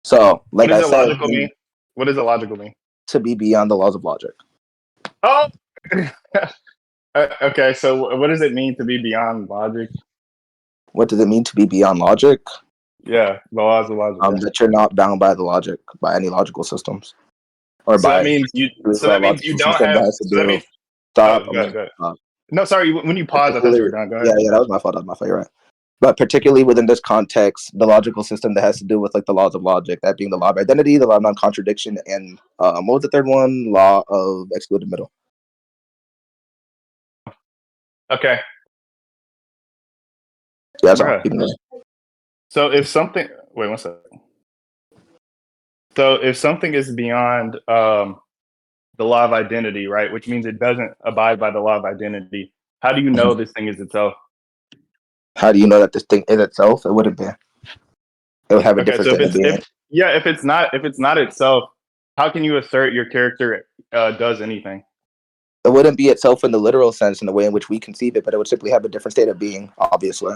So, like I said, illogical mean? What does illogical mean? To be beyond the laws of logic. Oh. Okay. So, what does it mean to be beyond logic? What does it mean to be beyond logic? Yeah, the laws of logic. That you're not bound by the logic, by any logical systems, or so by. That means you. So that means you don't have. So that means. Stop. Go ahead. No, sorry. When you paused, I thought you were done. Go ahead. Yeah, that was my fault. You're right. But particularly within this context, the logical system that has to do with like the laws of logic, that being the law of identity, the law of non-contradiction, and what was the third one? Law of excluded middle. Okay. Yeah. So if something, wait 1 second. So if something is beyond the law of identity, right, which means it doesn't abide by the law of identity, how do you know this thing is itself? How do you know that this thing is itself? It wouldn't be. It would have a different state of being. If it's not itself, how can you assert your character does anything? It wouldn't be itself in the literal sense in the way in which we conceive it, but it would simply have a different state of being, obviously.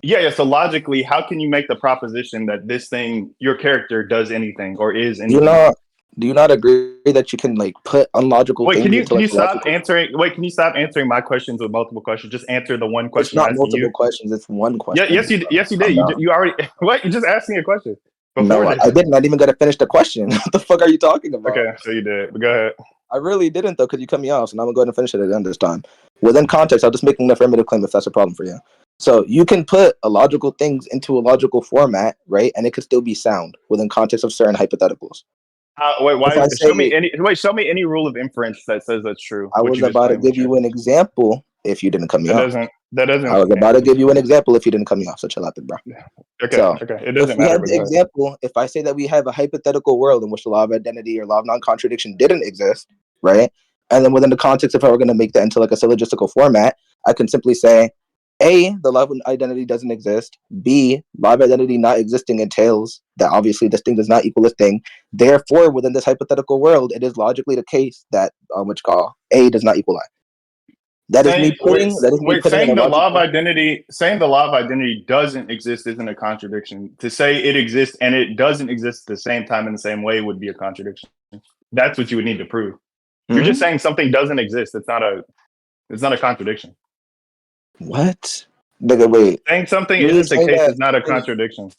Yeah. So logically, how can you make the proposition that this thing, your character, does anything or is anything? Do you not agree that you can like put unlogical? Wait, can you stop answering? Wait, can you stop answering my questions with multiple questions? Just answer the one question. It's not multiple questions. It's one question. Yes, you did. You already. What? You just asked me a question. No, I didn't. I didn't even got to finish the question. What the fuck are you talking about? Okay, so you did. But go ahead. I really didn't though, because you cut me off. So now I'm gonna go ahead and finish it at the end this time. Within context, I'll just make an affirmative claim if that's a problem for you. So you can put illogical things into a logical format, right? And it could still be sound within context of certain hypotheticals. Show me any rule of inference that says that's true. I was about to give you an example if you didn't cut me off. That doesn't. I was about to give you an example if you didn't cut me off. So chill out, bro. Okay. It doesn't matter. Example, if I say that we have a hypothetical world in which the law of identity or law of non-contradiction didn't exist, right? And then within the context of how we're going to make that into like a syllogistical format, I can simply say, A, the law of identity doesn't exist. B, law of identity not existing entails that obviously this thing does not equal this thing. Therefore, within this hypothetical world, it is logically the case that A does not equal I. Saying the law of identity doesn't exist isn't a contradiction. To say it exists and it doesn't exist at the same time in the same way would be a contradiction. That's what you would need to prove. Mm-hmm. You're just saying something doesn't exist. It's not a contradiction. What? Wait. Saying something isn't the case is not a contradiction.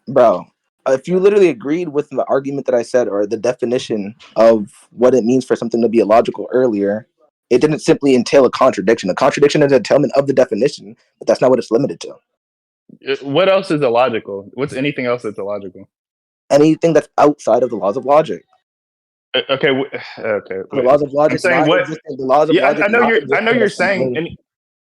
Bro, if you literally agreed with the argument that I said or the definition of what it means for something to be illogical earlier, it didn't simply entail a contradiction. A contradiction is an entailment of the definition, but that's not what it's limited to. What else is illogical? What's anything else that's illogical? Anything that's outside of the laws of logic. Okay. The laws of logic.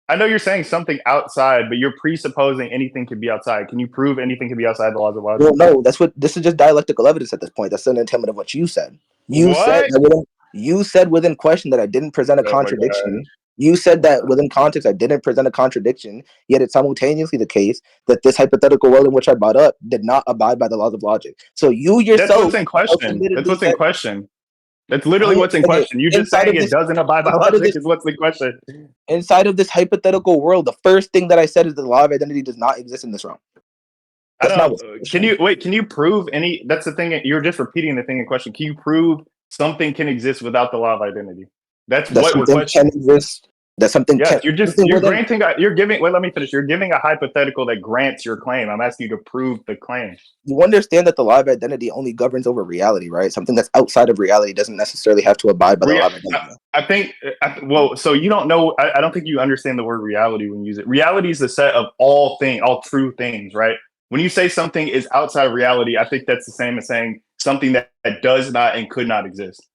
I know you're saying something outside, but you're presupposing anything could be outside. Can you prove anything could be outside the laws of logic? Well, no. This is just dialectical evidence at this point. That's an entailment of what you said. You said within question that I didn't present a contradiction. You said that within context I didn't present a contradiction, yet it's simultaneously the case that this hypothetical world in which I brought up did not abide by the laws of logic. So you yourself... That's what's in question. That's literally what's in question. You just saying it doesn't abide by logic is what's in question. Inside of this hypothetical world, the first thing that I said is the law of identity does not exist in this realm. I That's not don't. what's Can you wait? Can you prove any? That's the thing. You're just repeating the thing in question. Can you prove something can exist without the law of identity? That's that what we're something can questioning. exist. That something Yes, can. Something you're within. granting. You're giving. Wait, let me finish. You're giving a hypothetical that grants your claim. I'm asking you to prove the claim. You understand that the law of identity only governs over reality, right? Something that's outside of reality doesn't necessarily have to abide by the law of identity. I think. Well, so you don't know. I don't think you understand the word reality when you use it. Reality is the set of all true things, right? When you say something is outside of reality, I think that's the same as saying something that does not and could not exist.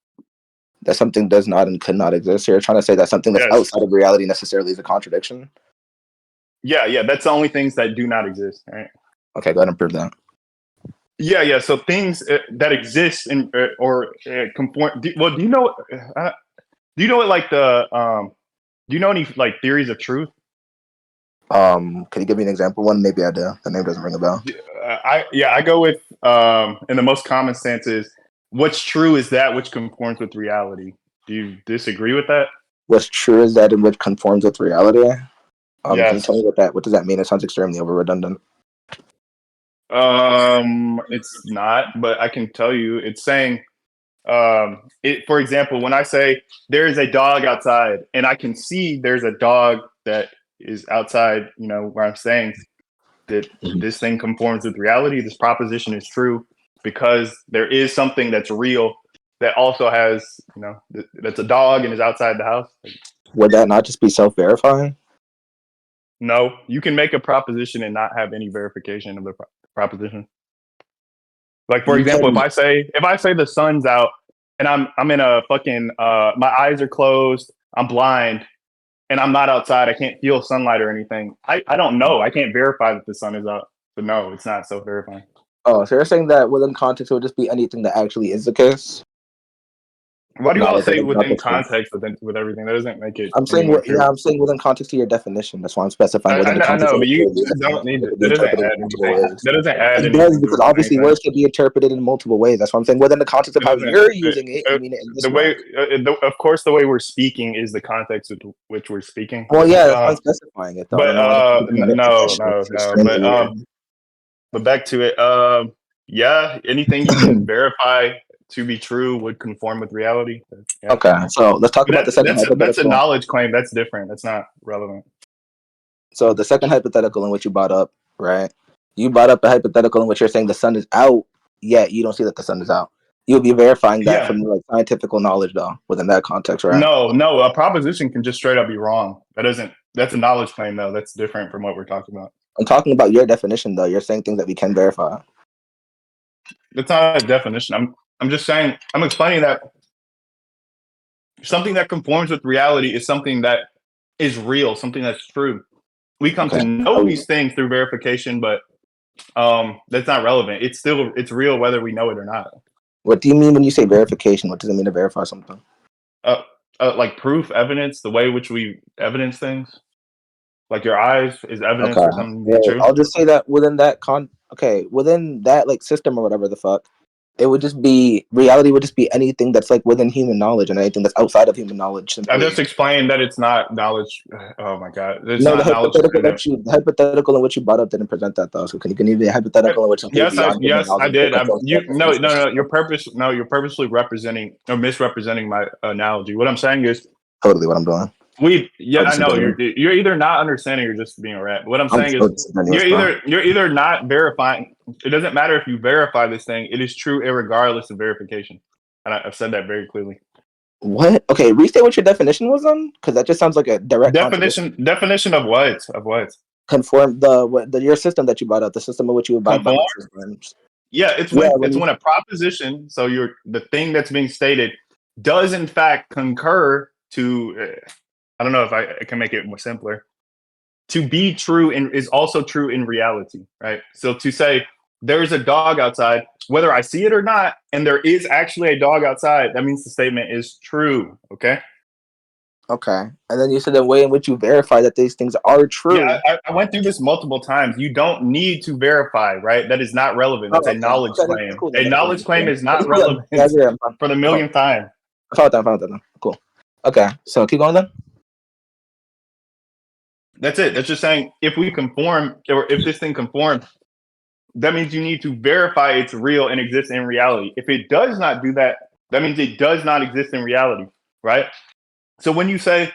That something does not and could not exist. So you're trying to say that something that's Yes. outside of reality necessarily is a contradiction? Yeah. That's the only things that do not exist, right? Okay, go ahead and prove that. Yeah. So things that exist or conform. Do you know? Do you know what like the do you know any like theories of truth? Can you give me an example? One, maybe I do. The name doesn't ring a bell. I go with in the most common sense is what's true is that which conforms with reality. Do you disagree with that? What's true is that in which conforms with reality. Can you Yes. tell me what does that mean? It sounds extremely over redundant. It's not, but I can tell you it's saying for example, when I say there is a dog outside and I can see there's a dog that is outside, where I'm saying that this thing conforms with reality, this proposition is true because there is something that's real that also has, that's a dog and is outside the house. Would that not just be self-verifying? No, you can make a proposition and not have any verification of the proposition. Like for example, if I say the sun's out and I'm in a fucking my eyes are closed, I'm blind, and I'm not outside, I can't feel sunlight or anything. I don't know. I can't verify that the sun is out. But no, it's not self-verifying. Oh, so you're saying that within context it would just be anything that actually is the case? Why do you all say that's not within the case. context with everything? That doesn't make it. I'm saying I'm saying within context to your definition. That's why I'm specifying within the I context. know, of but you the don't need it That doesn't interpreted add in multiple anything. ways. That doesn't add It anything. does, because obviously words can be interpreted in multiple ways. That's why I'm saying within the context of how you're using it, you mean it in this way. Of course, the way we're speaking is the context with which we're speaking. Well, yeah, that's why I'm specifying it, though. But no. But back to it. Yeah, anything you can verify to be true would conform with reality. Yeah. Okay, so let's talk about the second hypothetical. That's a knowledge claim. That's different. That's not relevant. So the second hypothetical in which you brought up, right? You brought up a hypothetical in which you're saying the sun is out, yet you don't see that the sun is out. You'll be verifying that from like scientific knowledge, though, within that context, right? No, a proposition can just straight up be wrong. That's a knowledge claim, though. That's different from what we're talking about. I'm talking about your definition, though. You're saying things that we can verify. That's not a definition. I'm just saying, I'm explaining that something that conforms with reality is something that is real, something that's true. We come to know these things through verification, but that's not relevant. It's real whether we know it or not. What do you mean when you say verification? What does it mean to verify something? Like proof, evidence, the way in which we evidence things. Like your eyes is evidence for something to be true. I'll just say that within that within that like system or whatever the fuck, it would just be reality would just be anything that's like within human knowledge and anything that's outside of human knowledge. Simply. I just explained that it's not knowledge. Oh my god, it's no, not the hypothetical in which you brought up didn't present that though. So can you give me a hypothetical in which yes, I did. You're purposely representing or misrepresenting my analogy. What I'm saying is totally what I'm doing. I know you're either not understanding or just being a rat. What I'm saying is you're either not verifying. It doesn't matter if you verify this thing; it is true irregardless of verification. And I've said that very clearly. What? Okay, restate what your definition was on, because that just sounds like a direct definition of what? Of what? Conform your system that you brought up, the system in which you abide by systems. Yeah, it's when a proposition, so the thing that's being stated does in fact concur to. I don't know if I can make it more simpler. To be true is also true in reality, right? So to say there's a dog outside, whether I see it or not, and there is actually a dog outside, that means the statement is true, okay? Okay. And then you said the way in which you verify that these things are true. Yeah, I went through this multiple times. You don't need to verify, right? That is not relevant. That's a knowledge claim. Cool. A knowledge claim is not relevant for the millionth time. I found that. Cool. Okay, so keep going then. That's it. That's just saying if we conform, or if this thing conforms that means you need to verify it's real and exists in reality. If it does not do that, that means it does not exist in reality, right? So when you say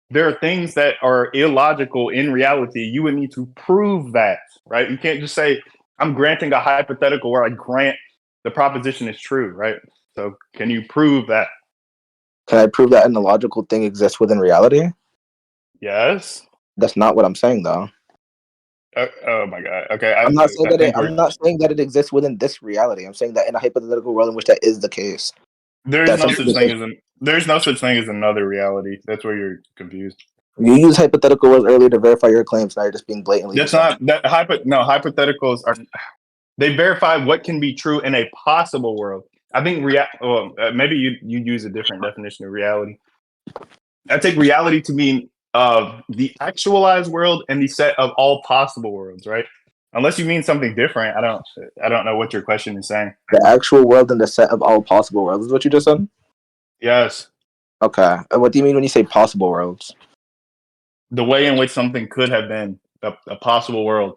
there are things that are illogical in reality, you would need to prove that, right? You can't just say, I'm granting a hypothetical where I grant the proposition is true, right? So can you prove that? Can I prove that an illogical thing exists within reality? Yes. That's not what I'm saying, though. Oh my God. Okay. I'm not saying that it exists within this reality. I'm saying that in a hypothetical world in which that is the case. There's no such thing as another reality. That's where you're confused. You used hypothetical words earlier to verify your claims. Now you're just being blatantly. That's not that hypotheticals are. They verify what can be true in a possible world. I think maybe you use a different definition of reality. I take reality to mean the actualized world and the set of all possible worlds, right? Unless you mean something different, I don't know what your question is saying. The actual world and the set of all possible worlds is what you just said? Yes. Okay. And what do you mean when you say possible worlds? The way in which something could have been a possible world.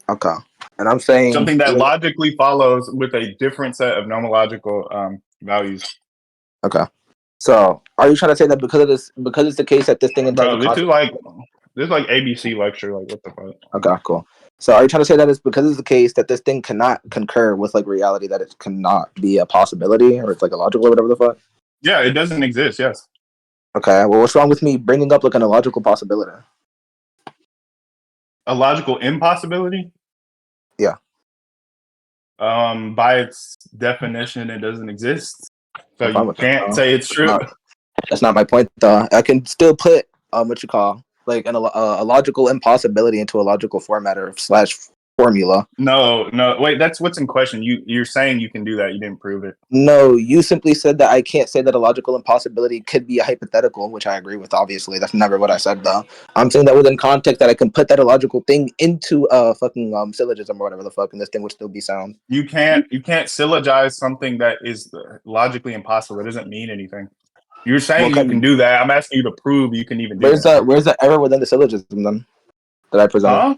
Okay. And I'm saying something that logically follows with a different set of nomological values. Okay. So are you trying to say that because it's the case that this thing this is like ABC lecture, like what the fuck? Okay, cool. So are you trying to say that it's because it's the case that this thing cannot concur with like reality, that it cannot be a possibility, or it's like illogical or whatever the fuck? Yeah, it doesn't exist, yes. Okay, well what's wrong with me bringing up like an illogical possibility? A logical impossibility? Yeah. By its definition, it doesn't exist. So you can't say it's true. That's not my point though. I can still put what you call like a logical impossibility into a logical format or / formula. No, wait, that's what's in question. You're saying you can do that. You didn't prove it. No, you simply said that I can't say that a logical impossibility could be a hypothetical, which I agree with, obviously. That's never what I said, though. I'm saying that within context that I can put that illogical thing into a fucking syllogism or whatever the fuck, and this thing would still be sound. You can't syllogize something that is logically impossible. It doesn't mean anything. You're saying you can do that. I'm asking you to prove you can even do that. Where's the error within the syllogism, then, that I presented? Huh?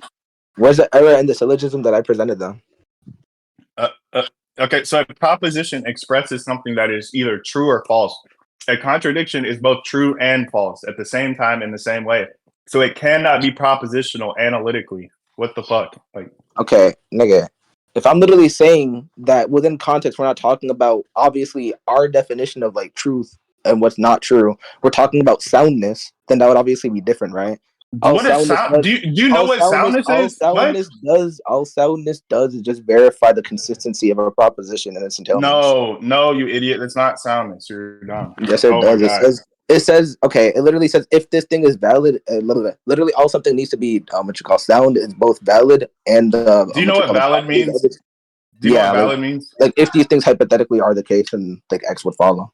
Where's the error in the syllogism that I presented, then? Okay, so a proposition expresses something that is either true or false. A contradiction is both true and false at the same time in the same way. So it cannot be propositional analytically. What the fuck? Like, okay, nigga. If I'm literally saying that within context, we're not talking about obviously our definition of like truth and what's not true. We're talking about soundness. Then that would obviously be different, right? What is sound? Do you know what soundness is? All soundness does is just verify the consistency of a proposition and its entailments. No, you idiot. That's not soundness. You're dumb. Yes, it does. It says, okay, it literally says if this thing is valid, literally all something needs to be what you call sound is both valid and do you know what valid means? Do you know what valid means? Like if these things hypothetically are the case, then like X would follow.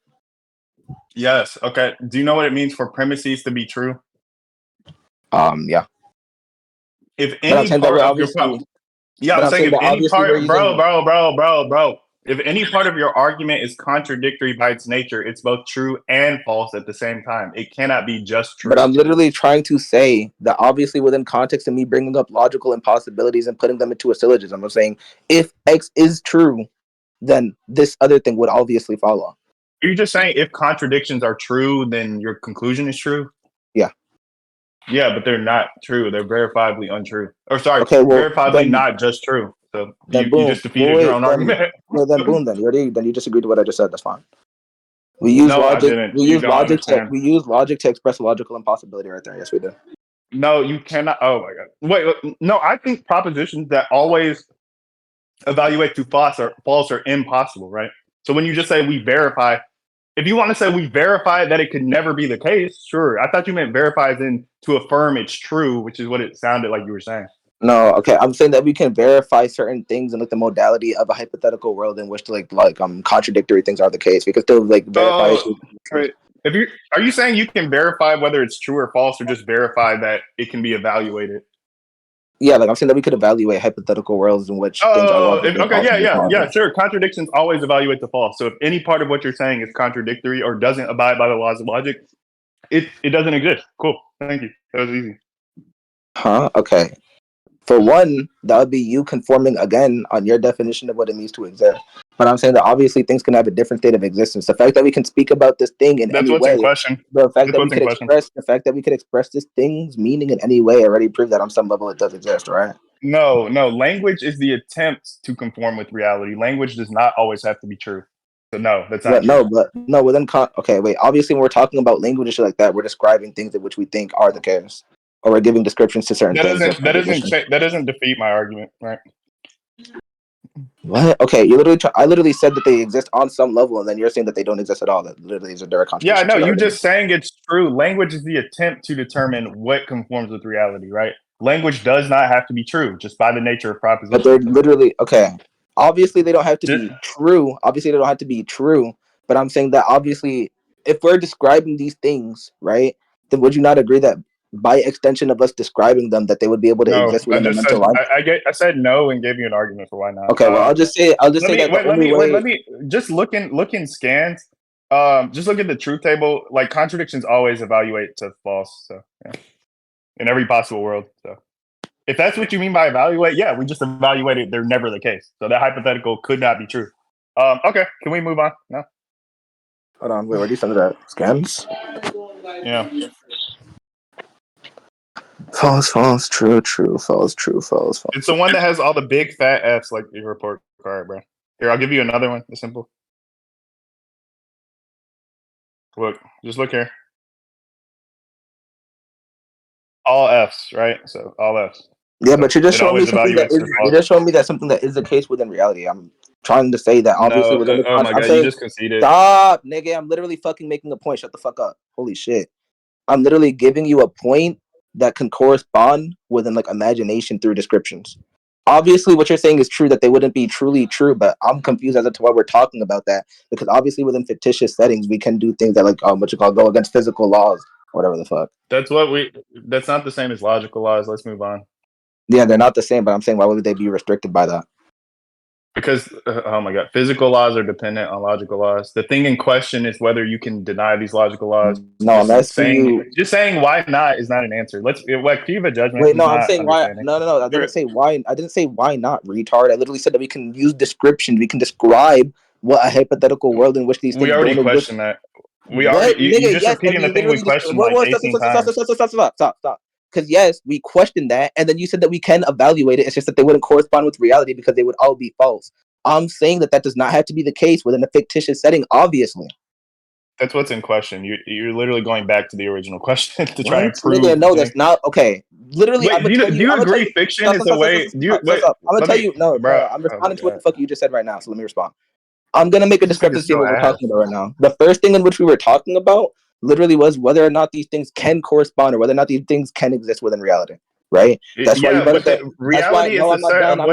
Yes. Okay. Do you know what it means for premises to be true? Yeah. If any part of your I'm saying if any part, bro. If any part of your argument is contradictory by its nature, it's both true and false at the same time. It cannot be just true. But I'm literally trying to say that obviously within context of me bringing up logical impossibilities and putting them into a syllogism, I'm saying if X is true, then this other thing would obviously follow. Are you just saying if contradictions are true, then your conclusion is true? Yeah. Yeah, but they're not true. They're verifiably untrue. Or sorry, verifiably not just true. So you just defeated your own argument. Well, then boom. Then you just agreed to what I just said. That's fine. We use logic. We use logic to express logical impossibility right there. Yes, we do. No, you cannot. Oh my god. Wait. No, I think propositions that always evaluate to false or impossible, right? So when you just say we verify, if you want to say we verify that it could never be the case, sure. I thought you meant verify as in to affirm it's true, which is what it sounded like you were saying. No, okay. I'm saying that we can verify certain things in like the modality of a hypothetical world in which like contradictory things are the case. We can still like verify. Right. Are you saying you can verify whether it's true or false, or just verify that it can be evaluated? Yeah, like I'm saying that we could evaluate hypothetical worlds in which things are yeah, sure. Contradictions always evaluate the false. So if any part of what you're saying is contradictory or doesn't abide by the laws of logic, it doesn't exist. Cool. Thank you. That was easy. Huh? Okay. For one, that would be you conforming again on your definition of what it means to exist. But I'm saying that obviously things can have a different state of existence. The fact that we can speak about this thing in That's any what's in way, question. the fact That's that we what's in could question. express this thing's meaning in any way already proves that on some level it does exist, right? No. Language is the attempt to conform with reality. Language does not always have to be true. So no, that's not true. Well then, okay, wait. Obviously, when we're talking about language and shit like that, we're describing things in which we think are the case, or we're giving descriptions to certain things. That doesn't defeat my argument, right? What? Okay, I literally said that they exist on some level, and then you're saying that they don't exist at all. That literally is a direct contradiction. Yeah, I know. You're just saying it's true. Language is the attempt to determine what conforms with reality, right? Language does not have to be true, just by the nature of propositions. But they're literally okay. Obviously, they don't have to be true. Obviously, they don't have to be true. But I'm saying that obviously, if we're describing these things, right, then would you not agree that by extension of us describing them, that they would be able to exist within the mental life? I said no and gave you an argument for why not. Okay, well, I'll just say that let me just look in scans. Just look at the truth table. Like contradictions always evaluate to false. So yeah, in every possible world. So if that's what you mean by evaluate, yeah, we just evaluated. They're never the case. So that hypothetical could not be true. Okay, can we move on? No. Hold on, wait, what do you send that? Scans? Yeah. False, true, false. It's the one that has all the big fat F's like your report card, bro. Here, I'll give you another one. It's simple. Look, just look here. All F's, right? So all F's. Yeah, so but you're just showing me something that is. You're just showing me that something that is the case within reality. I'm trying to say that obviously no, within. Oh my god, you just conceded. Stop, nigga! I'm literally fucking making a point. Shut the fuck up. Holy shit! I'm literally giving you a point that can correspond within like imagination through descriptions. Obviously, what you're saying is true that they wouldn't be truly true, but I'm confused as to why we're talking about that because obviously within fictitious settings we can do things that like go against physical laws or whatever the fuck. That's not the same as logical laws. Let's move on. Yeah, they're not the same, but I'm saying why would they be restricted by that? Because oh my god, physical laws are dependent on logical laws. The thing in question is whether you can deny these logical laws. No, I'm asking you. Just saying why not is not an answer. Let's do you have a judgment. Wait, no, I'm saying why. No. I didn't say why. I didn't say why not, retard. I literally said that we can use description. We can describe what a hyphypothetical world in which these things. We already questioned that. We already. You're just repeating the thing we questioned like 18 times. Stop. Because yes, we questioned that, and then you said that we can evaluate it. It's just that they wouldn't correspond with reality because they would all be false. I'm saying that does not have to be the case within a fictitious setting, obviously. That's what's in question. You're literally going back to the original question to try and prove. No, that's not okay. Literally, wait, do you agree fiction is a way? I'm gonna tell you, no, bro. I'm responding to what the fuck you just said right now. So let me respond. I'm gonna make a discrepancy in what we're talking about right now. The first thing in which we were talking about literally was whether or not these things can correspond or whether or not these things can exist within reality. Right? That's why you better say reality. No, I'm not done. I'm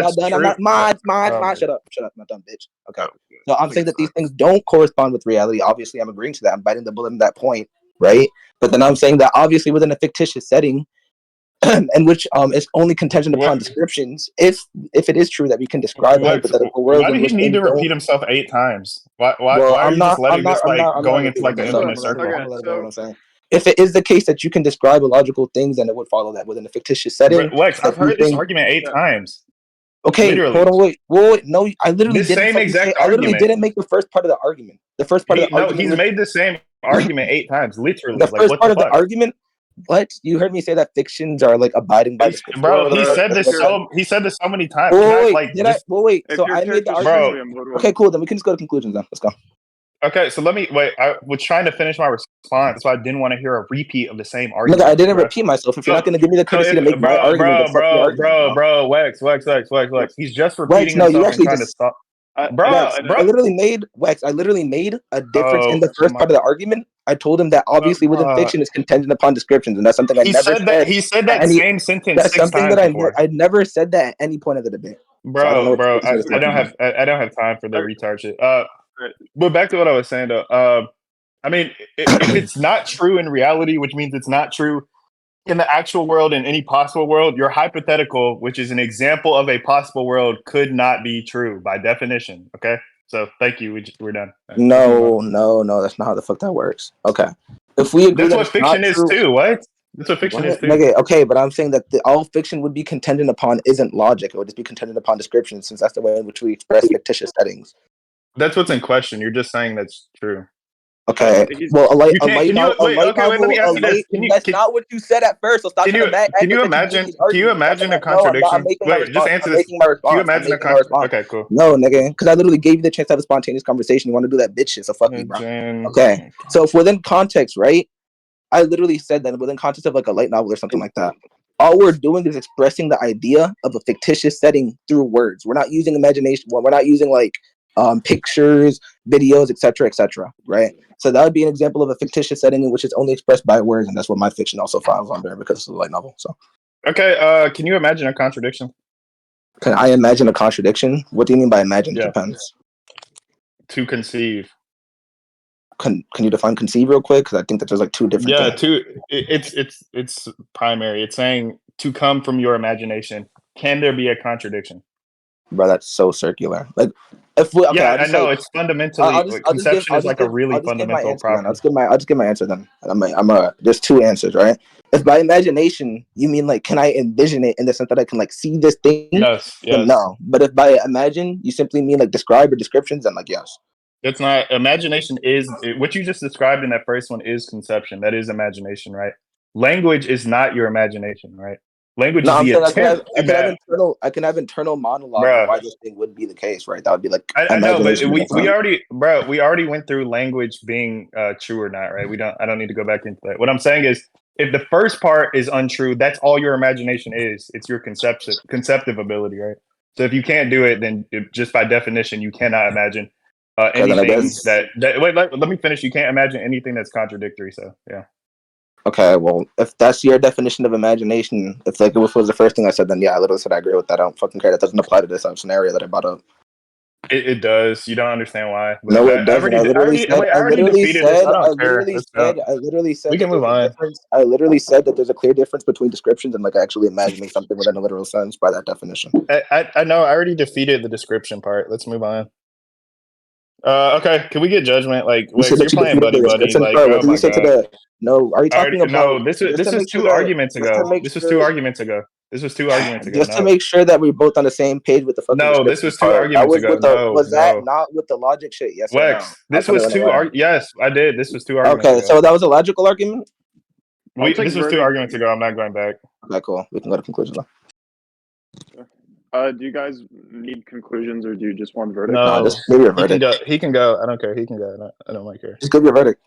not. Shut up. I'm not done, bitch. Okay. So I'm saying that these things don't correspond with reality. Obviously, I'm agreeing to that. I'm biting the bullet in that point, right? But then I'm saying that obviously within a fictitious setting, in which is only contingent upon descriptions. If it is true that we can describe a hypothetical world, why do he need to repeat himself 8 times? Why are you just letting this going into like the infinite circle? If it is the case that you can describe illogical things, then it would follow that within a fictitious setting. Lex, I've heard this argument 8 times. Okay, literally. Hold on, wait. No, I literally didn't. I literally didn't make the first part of the argument. The first part of the argument. No, he's made the same argument 8 times, literally. The first part of the argument. What? You heard me say that fictions are like abiding by the script. Bro, he said this so many times. Wait. So I made the argument. Okay, cool. Then we can just go to conclusions then. Let's go. Okay, so let me wait. I was trying to finish my response, so I didn't want to hear a repeat of the same argument. Look, I didn't repeat myself. If you're not going to give me the courtesy to make my argument, bro, Wex. He's just repeating himself. No, you actually just stop. I literally made a difference in the first part of the argument. I told him that obviously within fiction is contingent upon descriptions, and that's something I never said. He said that same sentence. That's something that I never said that at any point of the debate. Bro, I don't have time for the retard shit. But back to what I was saying though. I mean, if it's not true in reality, which means it's not true in the actual world, in any possible world, your hypothetical, which is an example of a possible world, could not be true by definition. Okay, so thank you. We're done. No, that's not how the fuck that works. Okay, if we agree that's what fiction is too. What? That's what fiction is What? too. Nigga, okay, but I'm saying that all fiction would be contingent upon isn't logic. It would just be contingent upon description, since that's the way in which we express fictitious settings. That's what's in question. You're just saying that's true. Okay. He's- Well, You can't. Can you wait? Okay, wait. Let me ask you this. That's not what you said at first. So stop trying to act Can you like you're imagine? making Can you arguments. imagine a No, I'm not. I'm contradiction? making my Wait, just response. answer I'm this. making my response. Can you I'm imagine a making my response. Okay, cool. No, nigga, because I literally gave you the chance to have a spontaneous conversation. You want to do that bitch shit, so fuck me, bro. Okay. So if within context, right? I literally said that within context of like a light novel or something like that. All we're doing is expressing the idea of a fictitious setting through words. We're not using imagination. We're not using like pictures, videos, etc., right? So that would be an example of a fictitious setting in which it's only expressed by words, and that's what my fiction also files under because it's a light novel. So, okay, can you imagine a contradiction? can I imagine a contradiction? What do you mean by imagine? Yeah. It depends. To conceive. Can you define conceive real quick? Because I think that there's like two different things. It's primary. It's saying to come from your imagination. Can there be a contradiction? Bro, that's so circular. Like, if we okay, I know it's fundamentally conception is like a really fundamental property. I'll just give my answer then. There's two answers, right? If by imagination you mean like, can I envision it in the sense that I can like see this thing? Yes. Then no. But if by imagine you simply mean like describe or descriptions, then like yes. It's not imagination. What you just described in that first one is conception. That is imagination, right? Language is not your imagination, right? Language is the attempt. I can have internal monologue of why this thing would be the case, right? That would be like I know, but we already went through language being true or not, right? I don't need to go back into that. What I'm saying is, if the first part is untrue, that's all your imagination is. It's your conceptive ability, right? So if you can't do it, then just by definition, you cannot imagine anything wait, let me finish. You can't imagine anything that's contradictory. So yeah. Okay, well, if that's your definition of imagination, if like it was the first thing I said, then yeah, I literally said I agree with that. I don't fucking care. That doesn't apply to this scenario that I brought up. It does. You don't understand why. But no, it doesn't. I literally said. We can move on. I literally said that there's a clear difference between descriptions and like actually imagining something within a literal sense by that definition. I know. I already defeated the description part. Let's move on. Okay, can we get judgment? Like, you're playing buddy. Like, oh my god. No, are you talking about? No, this was 2 arguments ago. This was 2 arguments ago. Just to make sure that we're both on the same page with the fucking. No, this was 2 arguments ago. Was that not with the logic shit? Yes. Wex, this was 2 arguments. Yes, I did. This was 2 arguments. Okay, so that was a logical argument. This was 2 arguments ago. I'm not going back. Okay, cool. We can go to conclusions now. Do you guys need conclusions, or do you just want verdict? No, just give your verdict. He can go. I don't care. He can go. I don't care. Just give your verdict.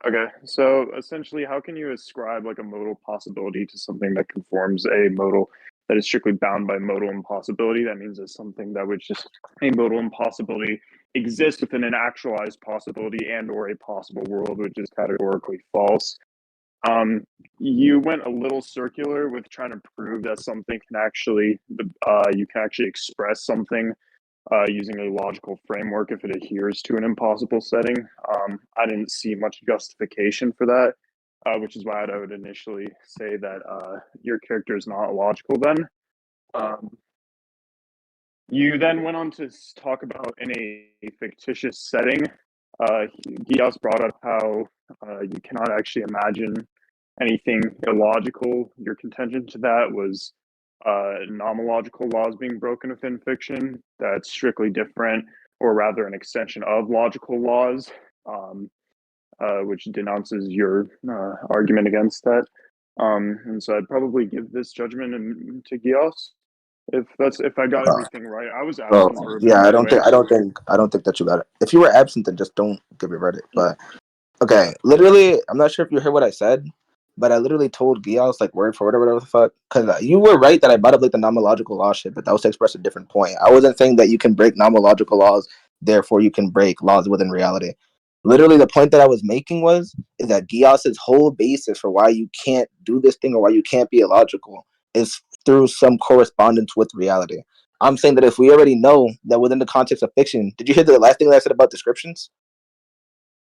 Okay, so essentially, how can you ascribe like a modal possibility to something that conforms a modal that is strictly bound by modal impossibility? That means it's something that would just a modal impossibility exists within an actualized possibility and or a possible world, which is categorically false. You went a little circular with trying to prove that something can actually, you can actually express something using a logical framework if it adheres to an impossible setting. I didn't see much justification for that, which is why I would initially say that your character is not logical then. You then went on to talk about in a fictitious setting. Geass brought up how you cannot actually imagine anything illogical. Your contention to that was nomological laws being broken within fiction. That's strictly different, or rather an extension of logical laws, which denounces your argument against that. And so I'd probably give this judgment to Geass. If I got everything right. I was absent for a bit. Yeah, I don't think that you got it. If you were absent, then just don't give your verdict. But okay, literally, I'm not sure if you heard what I said, but I literally told Geass like word for word or whatever the fuck, because you were right that I brought up like the nomological law shit, but that was to express a different point. I wasn't saying that you can break nomological laws, therefore you can break laws within reality. Literally, the point that I was making is that Geass's whole basis for why you can't do this thing or why you can't be illogical is through some correspondence with reality. I'm saying that if we already know that within the context of fiction, did you hear the last thing that I said about descriptions?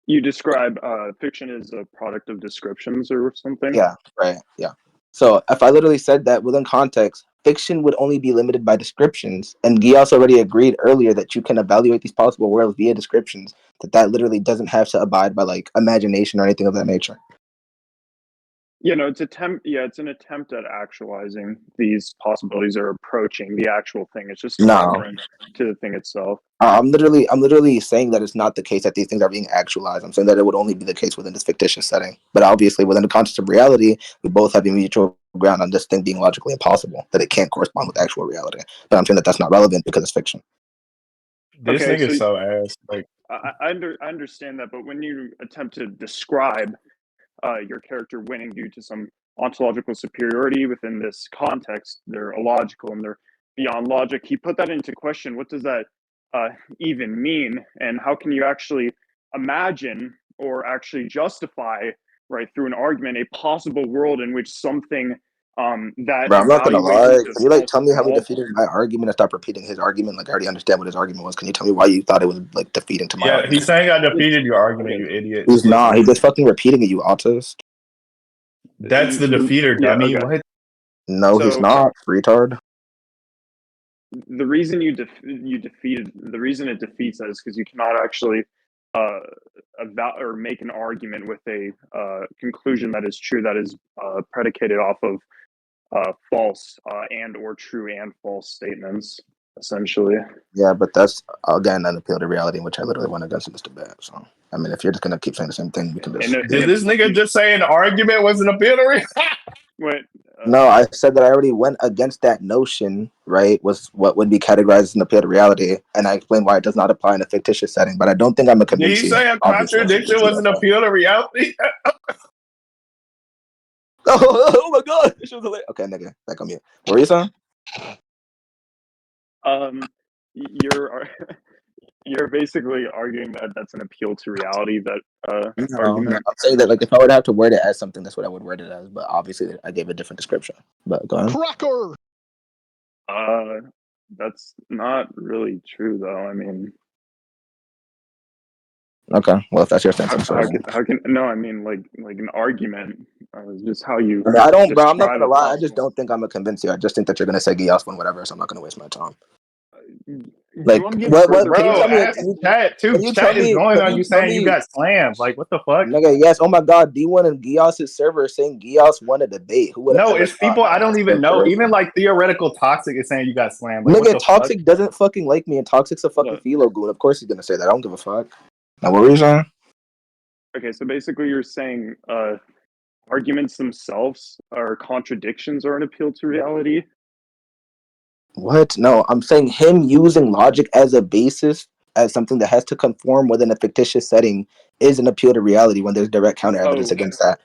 You describe fiction as a product of descriptions or something? Yeah, right, yeah. So if I literally said that within context, fiction would only be limited by descriptions, and Geass already agreed earlier that you can evaluate these possible worlds via descriptions, that literally doesn't have to abide by like imagination or anything of that nature. it's an attempt at actualizing these possibilities or approaching the actual thing. It's just a No. reference to the thing itself. I'm literally saying that it's not the case that these things are being actualized. I'm saying that it would only be the case within this fictitious setting. But obviously, within the context of reality, we both have a mutual ground on this thing being logically impossible, that it can't correspond with actual reality. But I'm saying that that's not relevant because it's fiction. This Okay, nigga's so so ass. Like, I understand that, but when you attempt to describe your character winning due to some ontological superiority within this context, they're illogical and they're beyond logic. He put that into question. What does that even mean? And how can you actually imagine or actually justify, right, through an argument, a possible world in which something that Bro, I'm not gonna evaluates lie. into Can you like false tell me how he false defeated my argument and stop repeating his argument? Like I already understand what his argument was. Can you tell me why you thought it was like defeating to my yeah, he's argument? saying I defeated your argument, Okay. you idiot. He's Just not. listen. He's just fucking repeating it, you autist. That's the defeater, Yeah, dummy. okay. What? No, he's So not. Retard. the reason you defeated the reason it defeats that is because you cannot actually about or make an argument with a conclusion that is true, that is predicated off of false and or true and false statements, essentially. Yeah, but that's again an appeal to reality, in which I literally went against in this debate. So I mean, if you're just gonna keep saying the same thing, we can just. Did this nigga just say an argument was an appeal to reality? Wait, No, I said that I already went against that notion, right? Was what would be categorized as an appeal to reality, and I explained why it does not apply in a fictitious setting. But I don't think I'm a Did he convince you. say a Obviously, I should contradiction convince you was an that. appeal to reality? Oh my god, this was hilarious. Okay, nigga, back on mute. What were you saying? you're you're basically arguing that that's an appeal to reality. That No, argument. I'm saying that like if I were to have to word it as something, that's what I would word it as. But obviously, I gave a different description. But go ahead. Cracker. That's not really true, though. I mean, Okay, well if that's your stance, how can no? I mean, like an argument is just how you I mean, I don't, bro. I'm not describe gonna a lie. I just possible. don't think I'm gonna convince you. I just think that you're gonna say Geass one whatever. So I'm not gonna waste my time. Do Like, you want to get what? further Can you Bro, tell me? ask chat too. Can you tell Chat is me? going Can on you you tell saying you me? got slammed. Like, what the fuck? Nigga, yes. Oh my God, D1 and Geass's server is saying Geass won a debate. Who would have No, ever it's thought people that I don't that's even know. inspiration? Even like theoretical toxic is saying you got slammed. Like, what Nigga, the fuck? Toxic doesn't fucking like me, and Toxic's a fucking philo goon. Of course he's gonna say that. I don't give a fuck. Now, what were you saying? Okay, so basically, you're saying arguments themselves or contradictions are an appeal to reality. What? No, I'm saying him using logic as a basis, as something that has to conform within a fictitious setting, is an appeal to reality when there's direct counter evidence against that.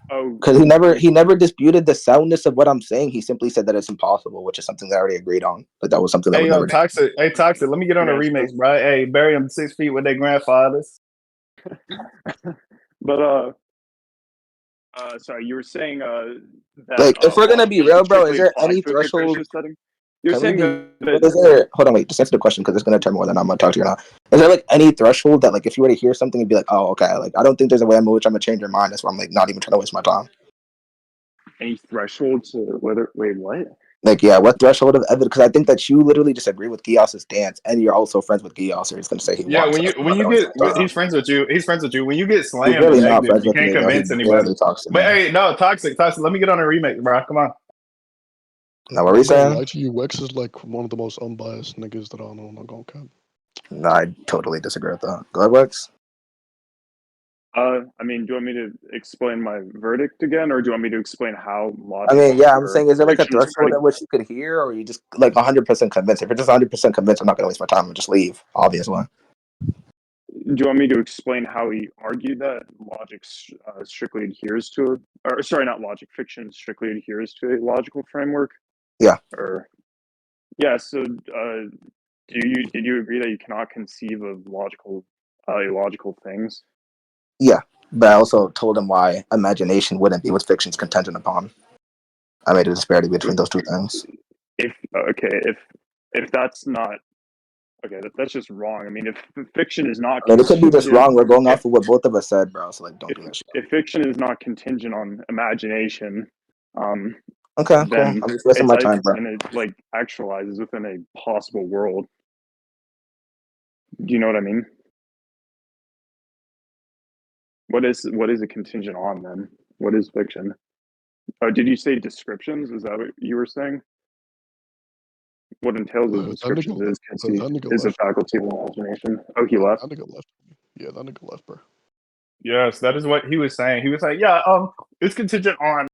Because he never disputed the soundness of what I'm saying. He simply said that it's impossible, which is something that I already agreed on. But that was something that Hey, was yo, never. toxic. Hey, toxic. Let me get on a Yes, remix, bro. Hey, bury them 6 feet with their grandfathers. But sorry, you were saying that Like, if we're gonna logic be real, should bro, is strictly there apply any to a threshold? fictitious setting. You're Can we saying be? that Is there? Hold on, wait. Just answer the question because it's gonna determine whether or not I'm gonna talk to you or not. Is there like any threshold that like if you were to hear something and be like, oh, okay, like I don't think there's a way in which I'm gonna change your mind. That's why I'm like not even trying to waste my time. any threshold to whether? Wait, what? Like, yeah, what threshold of evidence? Because I think that you literally disagree with Geass's stance, and you're also friends with Geass, or he's gonna say he Yeah, won. when So you get, he's friends with you. He's friends with you. When you get he's slammed really and not negative, friends you with can't me, bro. He convince anybody. barely talks to me. But hey, no, toxic. Let me get on a remix, bro. Come on. Now, what were you I'm not gonna saying? lie to you. Wex is like one of the most unbiased niggas that I know. I'm not gonna cap. No, I totally disagree with that. Go ahead, Wex. I mean, do you want me to explain my verdict again, or do you want me to explain how I logic mean, yeah, I'm or saying, is there like a fiction is threshold at which you could hear, or are you just like 100% convinced? If you're just 100% convinced, I'm not gonna waste my time and just leave. Obviously. Do you want me to explain how he argued that logic strictly adheres to, or sorry, not logic, fiction strictly adheres to a logical framework? Yeah. Or yeah. So, did you agree that you cannot conceive of illogical things? Yeah, but I also told him why imagination wouldn't be what fiction's contingent upon. I made a disparity between those two things. If that's not okay, that's just wrong. I mean, if fiction is not I mean, it could be just contingent, wrong. We're going off of what both of us said, bro. So like, don't do that shit. if fiction is not contingent on imagination, Okay, cool. then I'm just wasting my time, bro. and it like actualizes within a possible world. Do you know what I mean? What is it contingent on then? What is fiction? Oh, did you say descriptions? Is that what you were saying? What entails of descriptions That nigga is a left. faculty of imagination. Oh, he left? That nigga left. Yeah, that nigga left, bro. Yes, that is what he was saying. He was like, yeah, it's contingent on